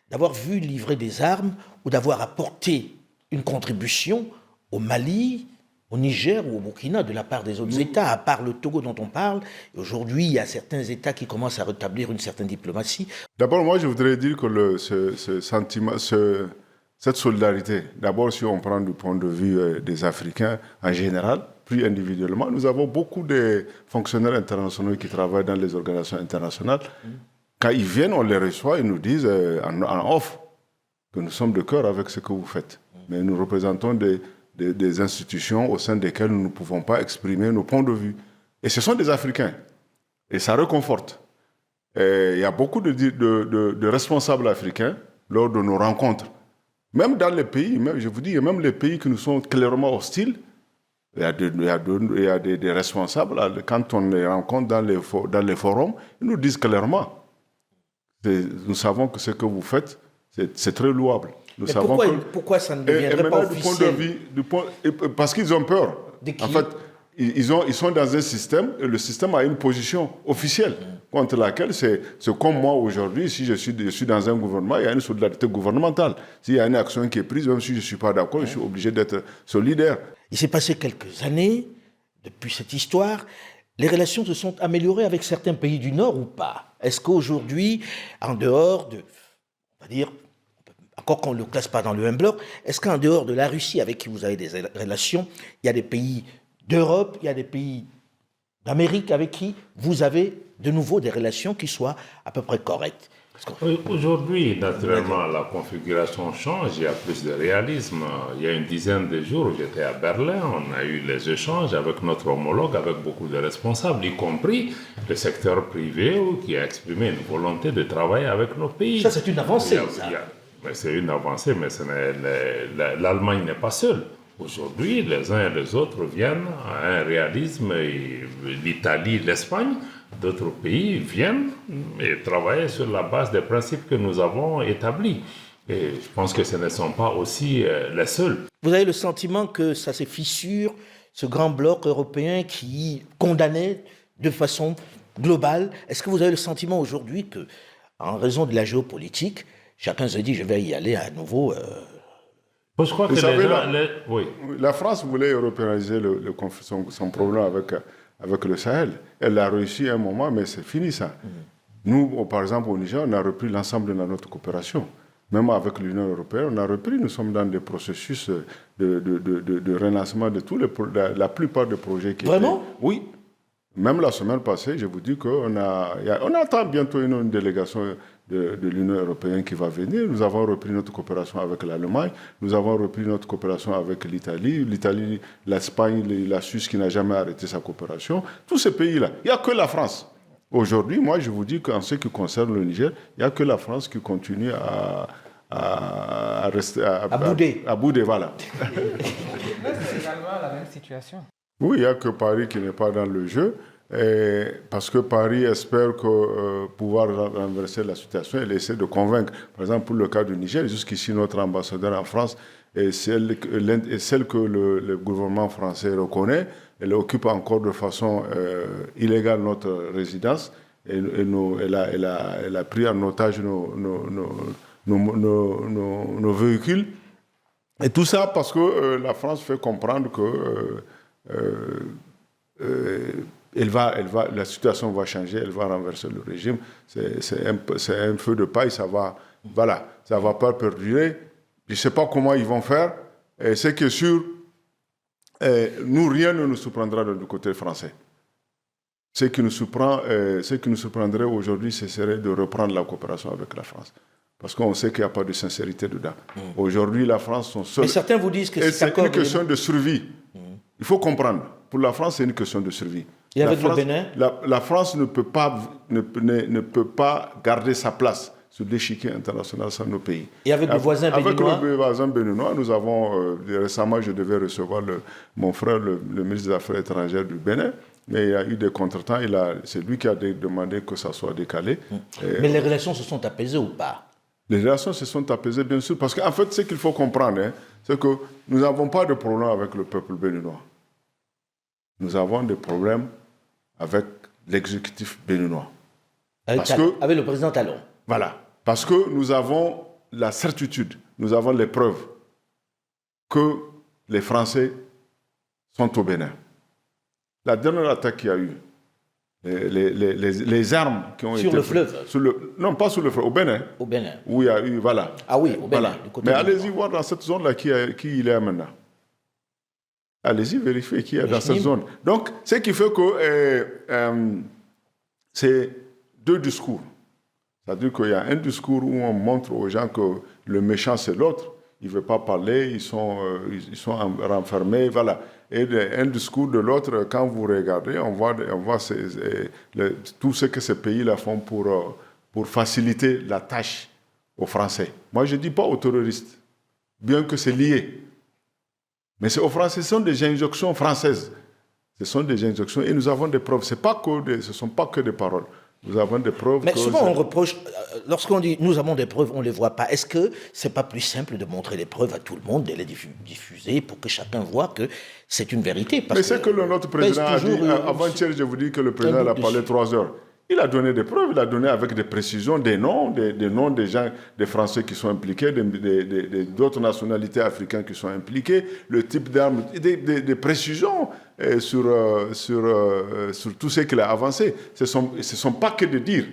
d'avoir vu livrer des armes ou d'avoir apporté une contribution au Mali, au Niger ou au Burkina de la part des autres États, à part le Togo dont on parle. Aujourd'hui, il y a certains États qui commencent à rétablir une certaine diplomatie. D'abord, moi, je voudrais dire que ce sentiment, cette solidarité, d'abord, si on prend du point de vue des Africains en général, plus individuellement, nous avons beaucoup de fonctionnaires internationaux qui travaillent dans les organisations internationales. Quand ils viennent, on les reçoit, ils nous disent en off que nous sommes de cœur avec ce que vous faites. Mais nous représentons des institutions au sein desquelles nous ne pouvons pas exprimer nos points de vue. Et ce sont des Africains. Et ça réconforte. Et il y a beaucoup de responsables africains lors de nos rencontres. Même dans les pays, même, je vous dis, même les pays qui nous sont clairement hostiles, il y a des responsables, quand on les rencontre dans les forums, ils nous disent clairement, nous savons que ce que vous faites, c'est très louable. Nous savons pourquoi ça ne deviendrait pas officiel? Parce qu'ils ont peur. De qui? En fait, ils sont dans un système, et le système a une position officielle contre laquelle c'est comme moi aujourd'hui, si je suis dans un gouvernement, il y a une solidarité gouvernementale. S'il y a une action qui est prise, même si je ne suis pas d'accord, je suis obligé d'être solidaire. Il s'est passé quelques années depuis cette histoire. Les relations se sont améliorées avec certains pays du Nord ou pas? Est-ce qu'aujourd'hui, en dehors de, on va dire, encore qu'on ne le classe pas dans le même bloc, est-ce qu'en dehors de la Russie avec qui vous avez des relations, il y a des pays d'Europe, il y a des pays d'Amérique avec qui vous avez de nouveau des relations qui soient à peu près correctes? Aujourd'hui, naturellement, la configuration change, il y a plus de réalisme. Il y a une dizaine de jours, j'étais à Berlin, on a eu les échanges avec notre homologue, avec beaucoup de responsables, y compris le secteur privé qui a exprimé une volonté de travailler avec nos pays. Ça, c'est une avancée, c'est une avancée, mais l'Allemagne n'est pas seule. Aujourd'hui, les uns et les autres viennent à un réalisme, l'Italie, l'Espagne, d'autres pays viennent et travaillent sur la base des principes que nous avons établis. Et je pense que ce ne sont pas aussi les seuls. Vous avez le sentiment que ça se fissure, ce grand bloc européen qui condamnait de façon globale. Est-ce que vous avez le sentiment aujourd'hui que, en raison de la géopolitique, chacun se dit je vais y aller à nouveau Je crois que la France voulait européaniser son problème avec le Sahel. Elle a réussi à un moment, mais c'est fini ça. Nous, par exemple, au Niger, on a repris l'ensemble de notre coopération. Même avec l'Union européenne, on a repris. Nous sommes dans des processus de relancement de la plupart des projets qui Vraiment? Oui. Même la semaine passée, je vous dis qu'on attend bientôt une délégation de l'Union européenne qui va venir. Nous avons repris notre coopération avec l'Allemagne, nous avons repris notre coopération avec l'Italie, l'Espagne, la Suisse qui n'a jamais arrêté sa coopération. Tous ces pays-là, il n'y a que la France. Aujourd'hui, moi, je vous dis qu'en ce qui concerne le Niger, il n'y a que la France qui continue à rester... À bouder. À bouder, voilà. C'est également la même situation. Oui, il n'y a que Paris qui n'est pas dans le jeu, parce que Paris espère pouvoir renverser la situation. Elle essaie de convaincre. Par exemple, pour le cas du Niger, jusqu'ici, notre ambassadeur en France est celle que le gouvernement français reconnaît. Elle occupe encore de façon illégale notre résidence. Et elle a pris en otage nos véhicules. Et tout ça parce que la France fait comprendre que la situation va changer, elle va renverser le régime. C'est un feu de paille, ça va pas perdurer. Je ne sais pas comment ils vont faire. Et c'est que sûr, nous, rien ne nous surprendra du côté français. Ce qui nous surprendrait aujourd'hui, ce serait de reprendre la coopération avec la France. Parce qu'on sait qu'il n'y a pas de sincérité dedans. Aujourd'hui, la France sont seuls. Mais certains vous disent que c'est une question de survie. Il faut comprendre. Pour la France, c'est une question de survie. Et avec le Bénin, la France ne peut pas garder sa place sur l'échiquier international sans nos pays. Et avec le voisin béninois? Avec le voisin béninois, nous avons récemment, je devais recevoir mon frère, le ministre des Affaires étrangères du Bénin. mais il y a eu des contretemps. C'est lui qui a demandé que ça soit décalé. Mais les relations se sont apaisées ou pas? Les relations se sont apaisées, bien sûr, parce qu'en fait, ce qu'il faut comprendre, c'est que nous n'avons pas de problème avec le peuple béninois. Nous avons des problèmes avec l'exécutif béninois. Avec le président Talon. Voilà. Parce que nous avons la certitude, nous avons les preuves que les Français sont au Bénin. La dernière attaque qu'il y a eu, les armes qui ont été... Sur le fleuve? Non, pas sur le fleuve, au Bénin. Au Bénin. Où il y a eu, voilà. Ah oui, au Bénin. Voilà. Du côté Mais du allez-y nord. voir dans cette zone-là qui il est maintenant. Allez-y vérifier qui est dans cette zone. Donc, ce qui fait que c'est deux discours. C'est-à-dire qu'il y a un discours où on montre aux gens que le méchant c'est l'autre. Ils ne veulent pas parler, ils sont renfermés, voilà. Et un discours de l'autre, quand vous regardez, on voit tout ce que ces pays-là font pour faciliter la tâche aux Français. Moi, je ne dis pas aux terroristes, bien que c'est lié. Mais c'est aux Français, ce sont des injonctions françaises. Ce sont des injonctions et nous avons des preuves. Ce ne sont pas que des paroles. Nous avons des preuves. Mais souvent on reproche, lorsqu'on dit nous avons des preuves, on ne les voit pas. Est-ce que ce n'est pas plus simple de montrer les preuves à tout le monde, de les diffuser pour que chacun voit que c'est une vérité? Mais c'est que notre président a dit, avant-hier, je vous dis que le président a parlé 3 heures. Il a donné des preuves, il a donné avec des précisions des noms des gens, des Français qui sont impliqués, d'autres nationalités africaines qui sont impliquées, le type d'armes, des précisions sur tout ce qu'il a avancé. Ce ne sont pas que de dire.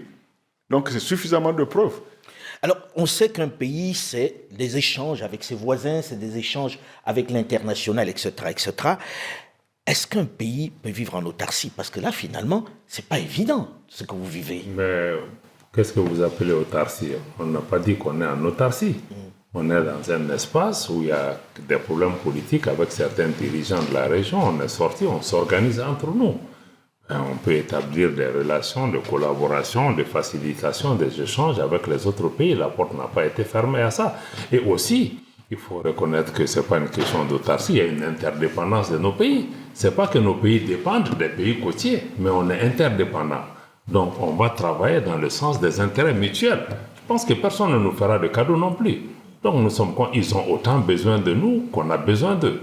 Donc c'est suffisamment de preuves. Alors, on sait qu'un pays, c'est des échanges avec ses voisins, c'est des échanges avec l'international, etc., etc. Est-ce qu'un pays peut vivre en autarcie? Parce que là, finalement, ce n'est pas évident ce que vous vivez. Mais qu'est-ce que vous appelez autarcie? On n'a pas dit qu'on est en autarcie. On est dans un espace où il y a des problèmes politiques avec certains dirigeants de la région. On est sorti, on s'organise entre nous. Et on peut établir des relations de collaboration, de facilitation des échanges avec les autres pays. La porte n'a pas été fermée à ça. Et aussi, il faut reconnaître que ce n'est pas une question d'autarcie, il y a une interdépendance de nos pays. Ce n'est pas que nos pays dépendent des pays côtiers, mais on est interdépendants. Donc on va travailler dans le sens des intérêts mutuels. Je pense que personne ne nous fera de cadeaux non plus. Donc ils ont autant besoin de nous qu'on a besoin d'eux.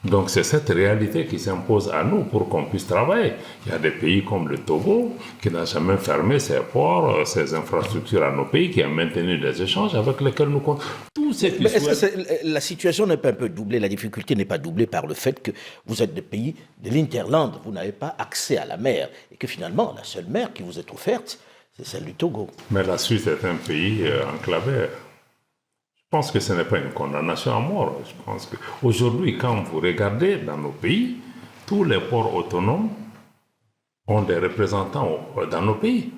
Donc c'est cette réalité qui s'impose à nous pour qu'on puisse travailler. Il y a des pays comme le Togo qui n'a jamais fermé ses ports, ses infrastructures à nos pays, qui a maintenu des échanges avec lesquels nous comptons. Mais est-ce que la situation n'est pas un peu doublée, la difficulté n'est pas doublée par le fait que vous êtes des pays de l'Interland, vous n'avez pas accès à la mer et que finalement la seule mer qui vous est offerte, c'est celle du Togo. Mais la Suisse est un pays enclavé. Je pense que ce n'est pas une condamnation à mort. Je pense qu'aujourd'hui, quand vous regardez dans nos pays, tous les ports autonomes ont des représentants dans nos pays.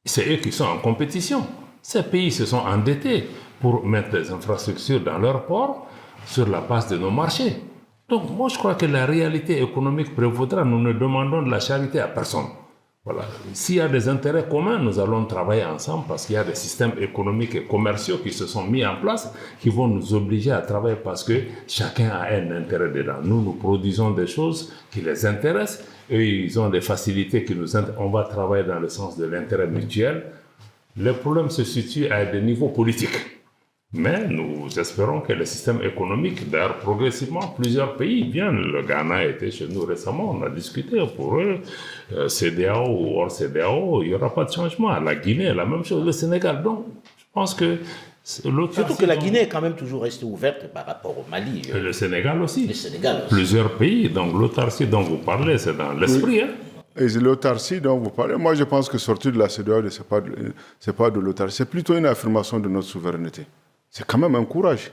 C'est eux qui sont en compétition. Ces pays se sont endettés pour mettre des infrastructures dans leurs ports sur la base de nos marchés. Donc moi, je crois que la réalité économique prévaudra. Nous ne demandons de la charité à personne. Voilà. S'il y a des intérêts communs, nous allons travailler ensemble parce qu'il y a des systèmes économiques et commerciaux qui se sont mis en place qui vont nous obliger à travailler parce que chacun a un intérêt dedans. Nous produisons des choses qui les intéressent. Eux, ils ont des facilités qui nous intéressent. On va travailler dans le sens de l'intérêt mutuel. Le problème se situe à des niveaux politiques. Mais nous espérons que le système économique, d'ailleurs progressivement, plusieurs pays viennent. Le Ghana a été chez nous récemment, on a discuté pour eux, CEDEAO ou hors CEDEAO, il n'y aura pas de changement. La Guinée, la même chose, le Sénégal. Donc, je pense que... Surtout que la Guinée est quand même toujours restée ouverte par rapport au Mali. Et le Sénégal aussi. Le Sénégal aussi. Plusieurs pays, donc l'autarcie dont vous parlez, c'est dans l'esprit. Oui. Et l'autarcie dont vous parlez, moi je pense que sortir de la CEDEAO, ce n'est pas de l'autarcie, c'est plutôt une affirmation de notre souveraineté. C'est quand même un courage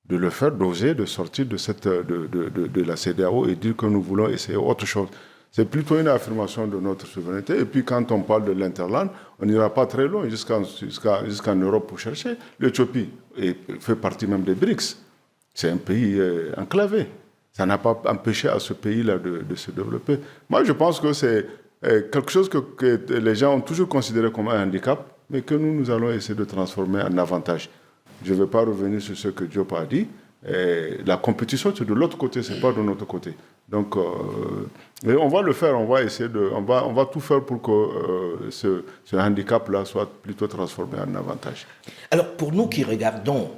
de le faire, d'oser, de sortir de la CEDEAO et dire que nous voulons essayer autre chose. C'est plutôt une affirmation de notre souveraineté. Et puis quand on parle de l'Interland, on n'ira pas très loin jusqu'en Europe pour chercher. L'Éthiopie fait partie même des BRICS. C'est un pays enclavé. Ça n'a pas empêché à ce pays-là de se développer. Moi, je pense que c'est quelque chose que les gens ont toujours considéré comme un handicap, mais que nous allons essayer de transformer en avantage. Je ne vais pas revenir sur ce que Diop a dit, Et la compétition, c'est de l'autre côté, c'est pas de notre côté. Donc, et on va le faire, on va essayer on va tout faire pour que ce handicap-là soit plutôt transformé en avantage. Alors, pour nous qui regardons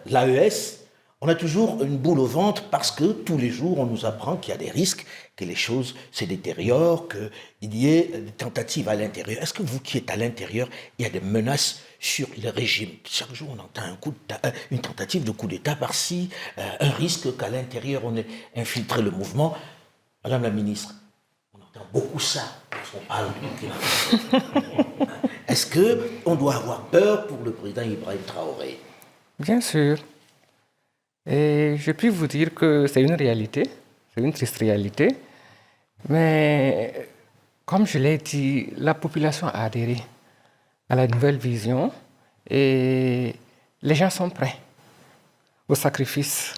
l'AES, on a toujours une boule au ventre parce que tous les jours, on nous apprend qu'il y a des risques, que les choses se détériorent, qu'il y ait des tentatives à l'intérieur. Est-ce que vous qui êtes à l'intérieur, il y a des menaces sur le régime? Chaque jour, on entend une tentative de coup d'État par-ci, un risque qu'à l'intérieur, on ait infiltré le mouvement. Madame la ministre, on entend beaucoup ça lorsqu'on parle du Burkina. Est-ce qu'on doit avoir peur pour le président Ibrahim Traoré? Bien sûr. Et je puis vous dire que c'est une réalité, c'est une triste réalité. Mais comme je l'ai dit, la population a adhéré à la nouvelle vision et les gens sont prêts au sacrifice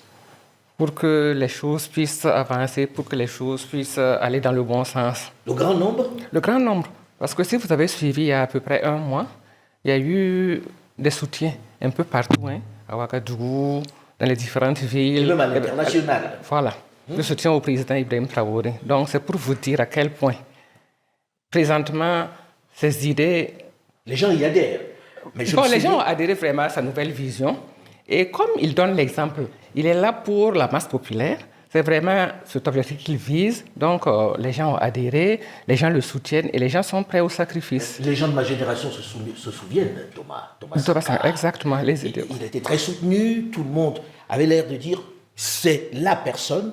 pour que les choses puissent avancer, pour que les choses puissent aller dans le bon sens. Le grand nombre? Le grand nombre. Parce que si vous avez suivi il y a à peu près un mois, il y a eu des soutiens un peu partout, à Ouagadougou, dans les différentes villes. Et même à l'international. Voilà. Le soutien au président Ibrahim Traoré. Donc, c'est pour vous dire à quel point, présentement, ces idées... Les gens y adhèrent. Mais les gens ont adhéré vraiment à sa nouvelle vision. Et comme il donne l'exemple, il est là pour la masse populaire. C'est vraiment cet objectif qu'il vise. Donc, les gens ont adhéré, les gens le soutiennent et les gens sont prêts au sacrifice. Les gens de ma génération se souviennent de Thomas Sankara. Exactement. Il était très soutenu, tout le monde avait l'air de dire c'est la personne,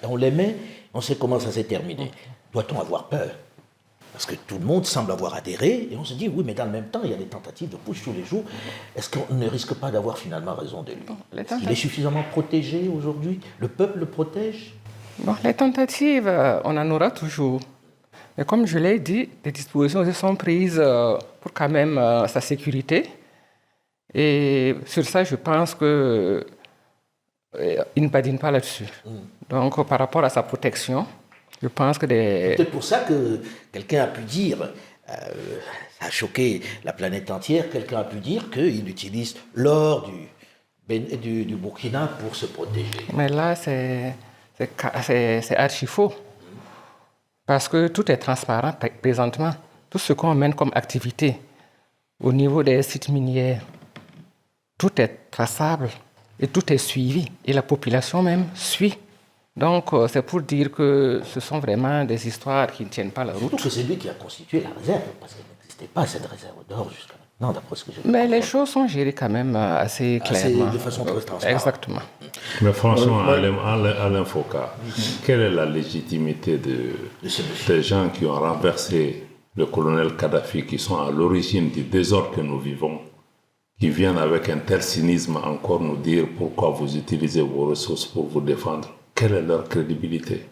on l'aimait, on sait comment ça s'est terminé. Doit-on avoir peur? Parce que tout le monde semble avoir adhéré et on se dit oui, mais dans le même temps, il y a des tentatives de push tous les jours. Est-ce qu'on ne risque pas d'avoir finalement raison de lui? Il est suffisamment protégé aujourd'hui? Le peuple le protège? Bon, les tentatives, on en aura toujours. Mais comme je l'ai dit, des dispositions sont prises pour quand même sa sécurité. Et sur ça, je pense qu'il ne badine pas là-dessus. Donc, par rapport à sa protection, je pense que C'est peut-être pour ça que quelqu'un a pu dire, ça a choqué la planète entière, quelqu'un a pu dire qu'il utilise l'or du Burkina pour se protéger. Mais là, c'est archi faux. Parce que tout est transparent présentement. Tout ce qu'on mène comme activité au niveau des sites miniers, tout est traçable et tout est suivi. Et la population même suit. Donc, c'est pour dire que ce sont vraiment des histoires qui ne tiennent pas la route. Surtout que c'est lui qui a constitué la réserve, parce qu'il n'existait pas cette réserve d'or jusqu'à maintenant, d'après ce que j'ai Mais les choses sont gérées quand même assez clairement. De façon très transparente. Exactement. Mais franchement, Alain Foka, quelle est la légitimité des gens qui ont renversé le colonel Kadhafi, qui sont à l'origine du désordre que nous vivons, qui viennent avec un tel cynisme encore nous dire pourquoi vous utilisez vos ressources pour vous défendre? Quelle est leur crédibilité?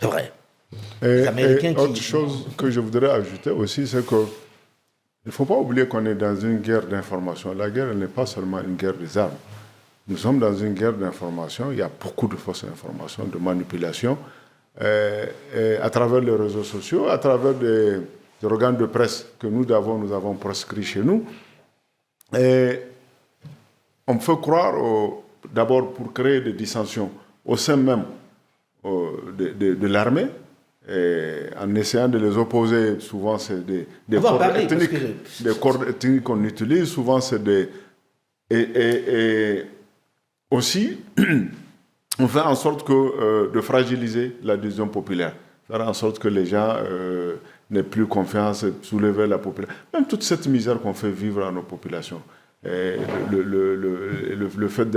C'est vrai. Et autre chose que je voudrais ajouter aussi, c'est qu'il ne faut pas oublier qu'on est dans une guerre d'information. La guerre n'est pas seulement une guerre des armes. Nous sommes dans une guerre d'information. Il y a beaucoup de fausses informations, de manipulations, à travers les réseaux sociaux, à travers des organes de presse que nous avons proscrits chez nous. Et on fait croire, d'abord pour créer des dissensions au sein même de l'armée, en essayant de les opposer. Souvent, c'est des cordes ethniques qu'on utilise. Souvent, c'est des... Et aussi, on fait en sorte de fragiliser l'adhésion populaire. Faire en sorte que les gens n'aient plus confiance, soulever la population. Même toute cette misère qu'on fait vivre à nos populations. Le fait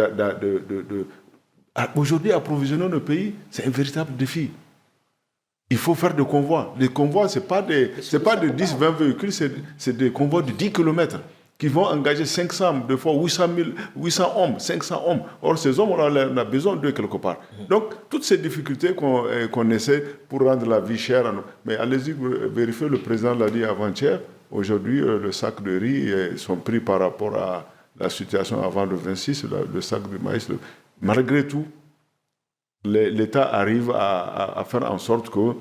aujourd'hui, approvisionner nos pays, c'est un véritable défi. Il faut faire des convois. Les convois, ce n'est pas de 10, 20 véhicules, c'est des convois de 10 km qui vont engager 500, des fois 800 hommes, 500 hommes. Or, ces hommes, on a besoin d'eux quelque part. Donc, toutes ces difficultés qu'on essaie pour rendre la vie chère. Mais allez-y, vérifiez, le président l'a dit avant-hier, aujourd'hui, le sac de riz, son prix par rapport à la situation avant le 26, le sac de maïs. Malgré tout, l'État arrive à faire en sorte que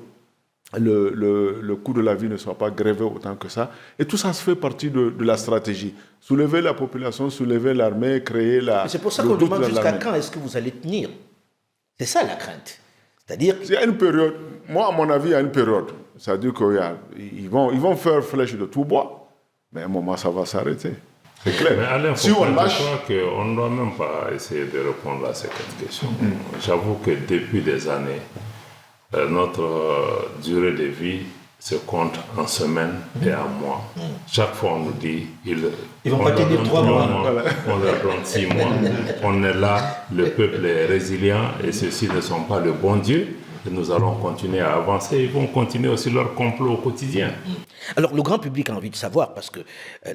le coût de la vie ne soit pas grévé autant que ça. Et tout ça se fait partie de la stratégie. Soulever la population, soulever l'armée, créer la... C'est pour ça qu'on demande jusqu'à quand est-ce que vous allez tenir. C'est ça la crainte. C'est-à-dire... Il y a une période, moi à mon avis, il y a une période. C'est-à-dire qu'ils vont faire flèche de tout bois, mais à un moment, ça va s'arrêter. C'est clair. Mais Alain, si on lâche... je crois qu'on ne doit même pas essayer de répondre à cette question. J'avoue que depuis des années, notre durée de vie se compte en semaines et en mois. Chaque fois, on nous dit... Ils vont pas tenir 3 mois. On leur donne 6 mois. On est là, le peuple est résilient et ceux-ci ne sont pas le bon Dieu. Et nous allons continuer à avancer. Ils vont continuer aussi leur complot au quotidien. Alors, le grand public a envie de savoir parce que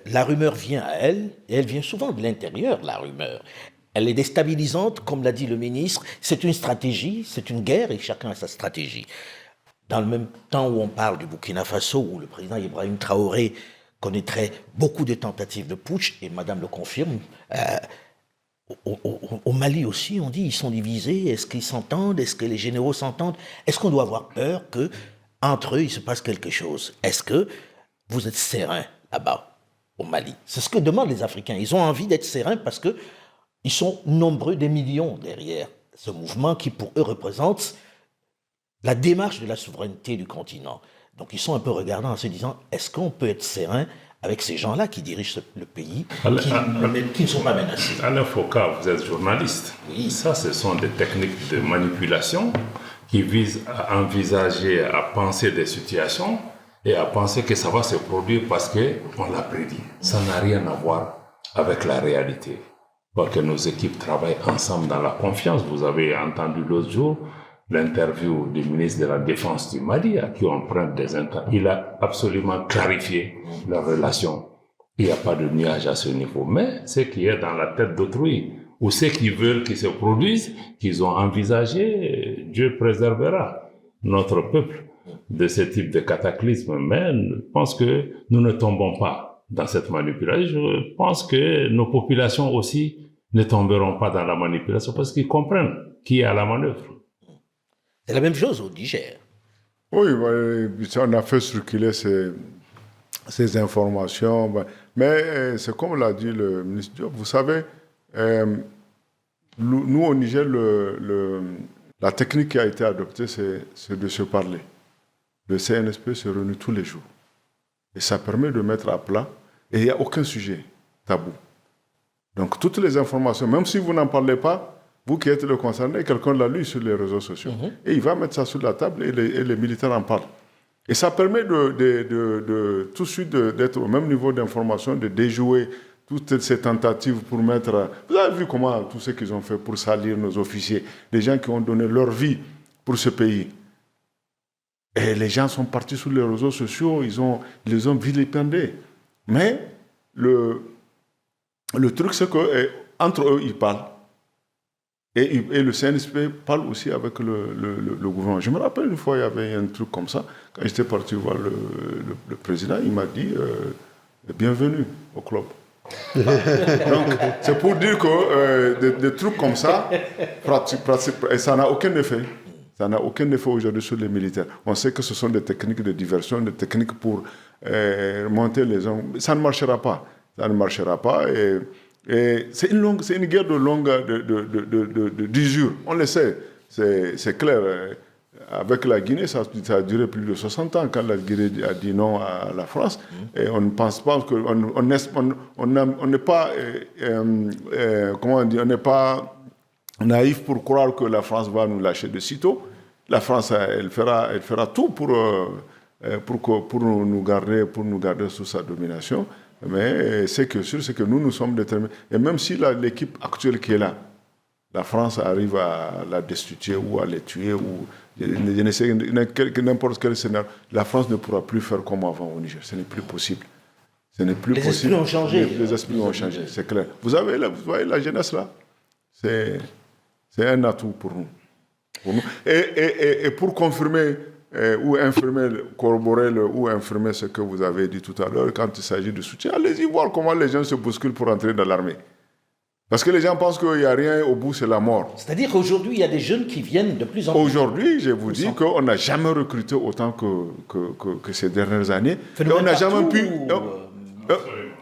la rumeur vient à elle, et elle vient souvent de l'intérieur, la rumeur. Elle est déstabilisante, comme l'a dit le ministre. C'est une stratégie, c'est une guerre, et chacun a sa stratégie. Dans le même temps où on parle du Burkina Faso, où le président Ibrahim Traoré connaîtrait beaucoup de tentatives de putsch, et madame le confirme, au Mali aussi, on dit ils sont divisés, est-ce qu'ils s'entendent, est-ce que les généraux s'entendent, est-ce qu'on doit avoir peur qu'entre eux il se passe quelque chose? Est-ce que vous êtes serein là-bas, au Mali? C'est ce que demandent les Africains, ils ont envie d'être sereins parce que ils sont nombreux, des millions derrière ce mouvement qui pour eux représente la démarche de la souveraineté du continent. Donc ils sont un peu regardants en se disant, est-ce qu'on peut être serein avec ces gens-là qui dirigent le pays, qui ne sont pas menacés? Alain Foucault, vous êtes journaliste. Oui. Ça, ce sont des techniques de manipulation qui visent à envisager, à penser des situations et à penser que ça va se produire parce qu'on l'a prédit. Ça n'a rien à voir avec la réalité. Que nos équipes travaillent ensemble dans la confiance. Vous avez entendu l'autre jour l'interview du ministre de la Défense du Mali, à qui on prend des interviews. Il a absolument clarifié la relation. Il n'y a pas de nuage à ce niveau. Mais ce qui est dans la tête d'autrui, ou ceux qui veulent qu'ils se produisent, qu'ils ont envisagé, Dieu préservera notre peuple de ce type de cataclysme. Mais je pense que nous ne tombons pas dans cette manipulation. Je pense que nos populations aussi ne tomberont pas dans la manipulation parce qu'ils comprennent qui est à la manœuvre. C'est la même chose au Niger. Oui, on a fait circuler ces informations. Mais c'est comme l'a dit le ministre Diop. Vous savez, nous au Niger, la technique qui a été adoptée, c'est de se parler. Le CNSP se réunit tous les jours. Et ça permet de mettre à plat. Et il n'y a aucun sujet tabou. Donc toutes les informations, même si vous n'en parlez pas, vous qui êtes le concerné, quelqu'un l'a lu sur les réseaux sociaux. Et il va mettre ça sur la table et les militaires en parlent. Et ça permet de tout de suite d'être au même niveau d'information, de déjouer toutes ces tentatives pour mettre... Vous avez vu comment tout ce qu'ils ont fait pour salir nos officiers, les gens qui ont donné leur vie pour ce pays. Et les gens sont partis sur les réseaux sociaux, ils les ont vilipendés. Mais le truc, c'est qu'entre eux, ils parlent. Et le CNSP parle aussi avec le gouvernement. Je me rappelle une fois, il y avait un truc comme ça. Quand j'étais parti voir le président, il m'a dit bienvenue au club. Donc, c'est pour dire que des trucs comme ça, et ça n'a aucun effet. Ça n'a aucun effet aujourd'hui sur les militaires. On sait que ce sont des techniques de diversion, des techniques pour monter les hommes. Ça ne marchera pas. Ça ne marchera pas. Et c'est une guerre d'usure. On le sait, c'est clair. Avec la Guinée, ça a duré plus de 60 ans quand la Guinée a dit non à la France. Et on ne pense pas on n'est pas, comment on dit, on n'est pas naïf pour croire que la France va nous lâcher de sitôt. La France, elle fera tout pour nous garder sous sa domination. Mais c'est que nous sommes déterminés. Et même si l'équipe actuelle qui est là, la France arrive à la destituer ou à les tuer, ou n'importe quel scénario, la France ne pourra plus faire comme avant au Niger. Ce n'est plus possible. Les esprits ont changé. Les esprits ont changé, c'est clair. Vous voyez la jeunesse là, c'est un atout pour nous. Et pour confirmer ou corroborer ou infirmer ce que vous avez dit tout à l'heure, quand il s'agit de soutien, allez-y voir comment les gens se bousculent pour entrer dans l'armée. Parce que les gens pensent qu'il n'y a rien au bout, c'est la mort. C'est-à-dire qu'aujourd'hui, il y a des jeunes qui viennent de plus en plus. Aujourd'hui, je vous dis qu'on n'a jamais recruté autant que ces dernières années. Et on n'a jamais pu...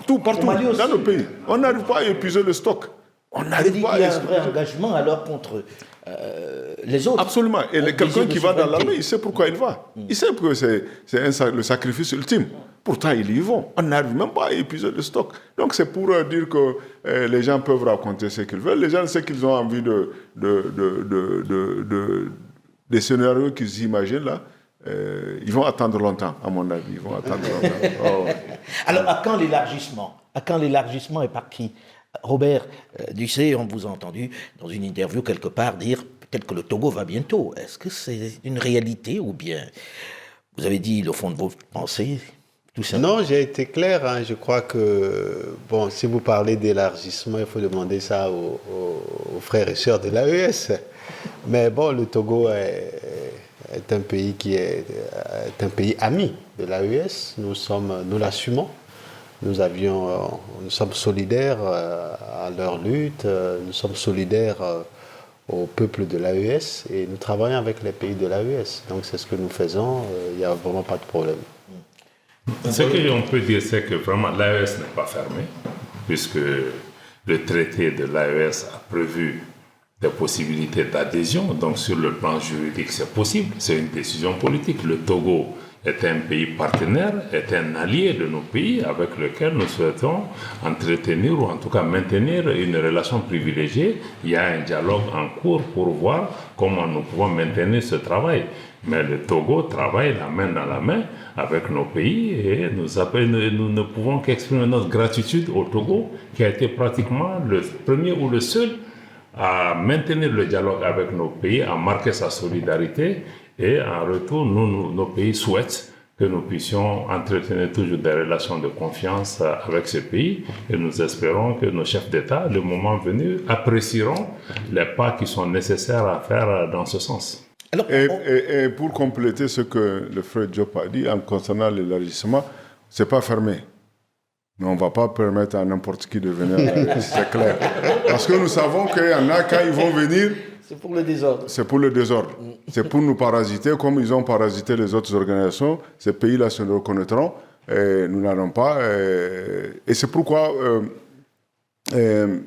tout partout, Mali aussi. dans le pays. On n'arrive pas à épuiser le stock. On n'arrive pas à Il y a un épuiser. vrai engagement alors contre les autres. Absolument. Et Un quelqu'un désir de qui va dans souveraineté. l'armée, il sait pourquoi il va. Il sait que c'est le sacrifice ultime. Pourtant, ils y vont. On n'arrive même pas à épuiser le stock. Donc, c'est pour dire que les gens peuvent raconter ce qu'ils veulent. Les gens, ce qu'ils ont envie des scénarios qu'ils imaginent là, ils vont attendre longtemps, à mon avis. Ils vont attendre longtemps. Oh, ouais. Alors, à quand l'élargissement? À quand l'élargissement et par qui? Robert Ducé, on vous a entendu dans une interview quelque part dire peut-être que le Togo va bientôt. Est-ce que c'est une réalité ou bien vous avez dit le fond de vos pensées, tout ça? Non, j'ai été clair. Hein. Je crois que, bon, si vous parlez d'élargissement, il faut demander ça aux frères et sœurs de l'AES. Mais bon, le Togo est un pays qui est un pays ami de l'AES. Nous l'assumons. Nous sommes solidaires à leur lutte. Nous sommes solidaires au peuple de l'AES et nous travaillons avec les pays de l'AES. Donc c'est ce que nous faisons. Il n'y a vraiment pas de problème. Ce qu'on peut dire, c'est que vraiment l'AES n'est pas fermé, puisque le traité de l'AES a prévu des possibilités d'adhésion. Donc sur le plan juridique, c'est possible. C'est une décision politique. Le Togo est un pays partenaire, est un allié de nos pays avec lequel nous souhaitons entretenir ou en tout cas maintenir une relation privilégiée. Il y a un dialogue en cours pour voir comment nous pouvons maintenir ce travail. Mais le Togo travaille la main dans la main avec nos pays et nous ne pouvons qu'exprimer notre gratitude au Togo qui a été pratiquement le premier ou le seul à maintenir le dialogue avec nos pays, à marquer sa solidarité. Et en retour, nos pays souhaitent que nous puissions entretenir toujours des relations de confiance avec ce pays. Et nous espérons que nos chefs d'État, le moment venu, apprécieront les pas qui sont nécessaires à faire dans ce sens. Alors, Et pour compléter ce que le frère Diop a dit en concernant l'élargissement, c'est pas fermé. Mais on ne va pas permettre à n'importe qui de venir, c'est clair. Parce que nous savons qu'il y en a, quand ils vont venir, c'est pour le désordre. c'est pour le désordre. C'est pour nous parasiter, comme ils ont parasité les autres organisations. Ces pays-là se reconnaîtront. Et nous n'allons pas. Et c'est pourquoi on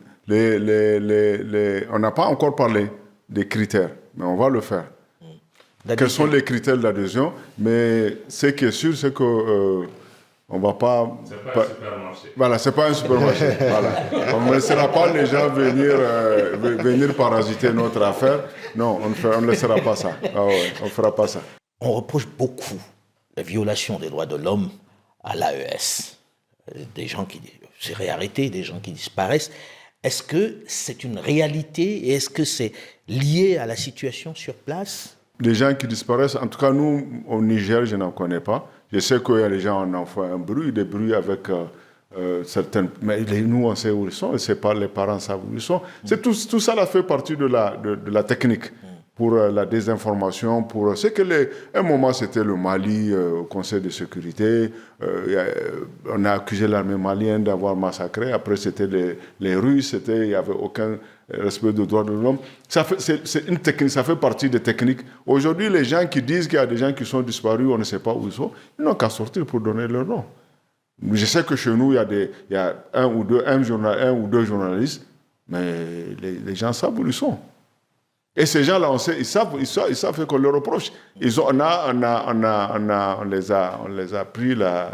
n'a pas encore parlé des critères, mais on va le faire. Quels sont les critères d'adhésion? Mais ce qui est sûr, c'est que on va pas. C'est pas un supermarché. Voilà, c'est pas un supermarché. Voilà. On ne laissera pas les gens venir parasiter notre affaire. Non, on ne laissera pas ça. Ah ouais, on ne fera pas ça. On reproche beaucoup la violation des droits de l'homme à l'AES. Des gens qui se réarrêtés, des gens qui disparaissent. Est-ce que c'est une réalité et est-ce que c'est lié à la situation sur place? Les gens qui disparaissent, en tout cas nous, au Niger, je n'en connais pas. Je sais qu'il y a des gens, on en fait un bruit, des bruits avec certaines... Mais nous, on sait où ils sont, et c'est pas les parents savent où ils sont. Tout ça là, fait partie de la technique pour la désinformation, pour... C'est que un moment, c'était le Mali au Conseil de sécurité. On a accusé l'armée malienne d'avoir massacré. Après, c'était les Russes. Il n'y avait aucun respect des droits de l'homme. C'est une technique, ça fait partie des techniques. Aujourd'hui, les gens qui disent qu'il y a des gens qui sont disparus, on ne sait pas où ils sont, ils n'ont qu'à sortir pour donner leur nom. Je sais que chez nous, il y a un ou deux journalistes, mais les gens savent où ils sont. Et ces gens-là, ils savent qu'on leur reproche. On les a pris la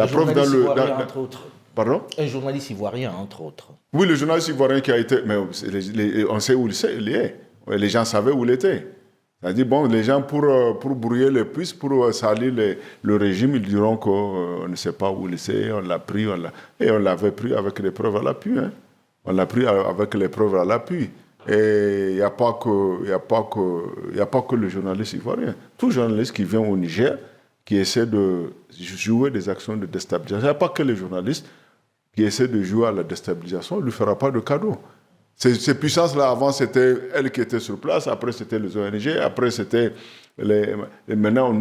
preuve dans le... entre autres. Pardon? Un journaliste ivoirien, entre autres. Oui, le journaliste ivoirien qui a été... Mais on sait où il est. Les gens savaient où il était. C'est-à-dire, bon, les gens, pour brouiller les puces, pour salir le régime, ils diront qu'on ne sait pas où il est, on l'a pris, et on l'avait pris avec les preuves à l'appui. Hein. On l'a pris avec les preuves à l'appui. Et il n'y a pas que le journaliste ivoirien. Tout journaliste qui vient au Niger, qui essaie de jouer des actions de déstabilisation, il n'y a pas que les journalistes qui essaient de jouer à la déstabilisation, on ne lui fera pas de cadeau. Ces puissances-là, avant, c'était elles qui étaient sur place, après c'était les ONG, après c'était et maintenant,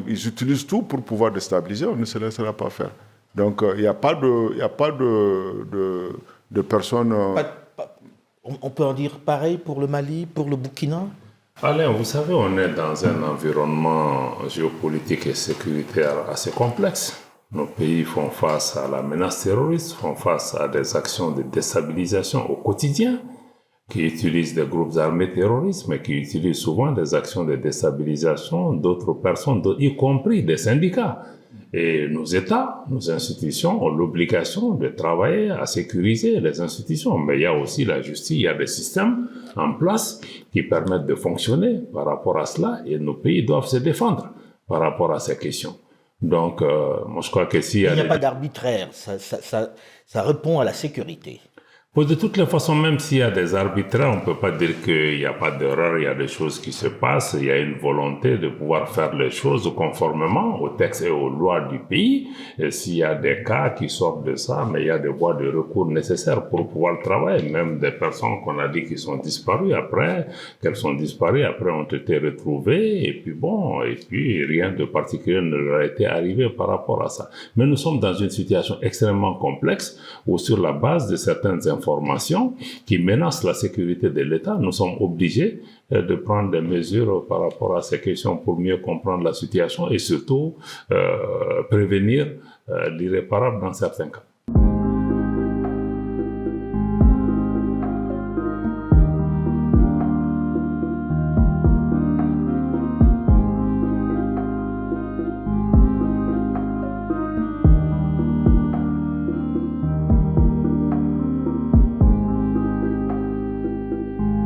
ils utilisent tout pour pouvoir déstabiliser, on ne se laissera pas faire. Donc, il n'y a pas de personnes... On peut en dire pareil pour le Mali, pour le Burkina? Alain, vous savez, on est dans un environnement géopolitique et sécuritaire assez complexe. Nos pays font face à la menace terroriste, font face à des actions de déstabilisation au quotidien, qui utilisent des groupes armés terroristes, mais qui utilisent souvent des actions de déstabilisation d'autres personnes, y compris des syndicats. Et nos États, nos institutions ont l'obligation de travailler à sécuriser les institutions. Mais il y a aussi la justice, il y a des systèmes en place qui permettent de fonctionner par rapport à cela, et nos pays doivent se défendre par rapport à ces questions. Donc, moi je crois que s'il y a... Il n'y a pas d'arbitraire, ça répond à la sécurité. De toutes les façons, même s'il y a des arbitraires, on ne peut pas dire qu'il n'y a pas d'erreur, il y a des choses qui se passent, il y a une volonté de pouvoir faire les choses conformément aux textes et aux lois du pays. Et s'il y a des cas qui sortent de ça, mais il y a des voies de recours nécessaires pour pouvoir travailler. Même des personnes qu'on a dit qui sont disparues après, qu'elles sont disparues, après ont été retrouvées, et puis rien de particulier ne leur a été arrivé par rapport à ça. Mais nous sommes dans une situation extrêmement complexe où sur la base de certaines informations qui menacent la sécurité de l'État, nous sommes obligés de prendre des mesures par rapport à ces questions pour mieux comprendre la situation et surtout prévenir l'irréparable dans certains cas.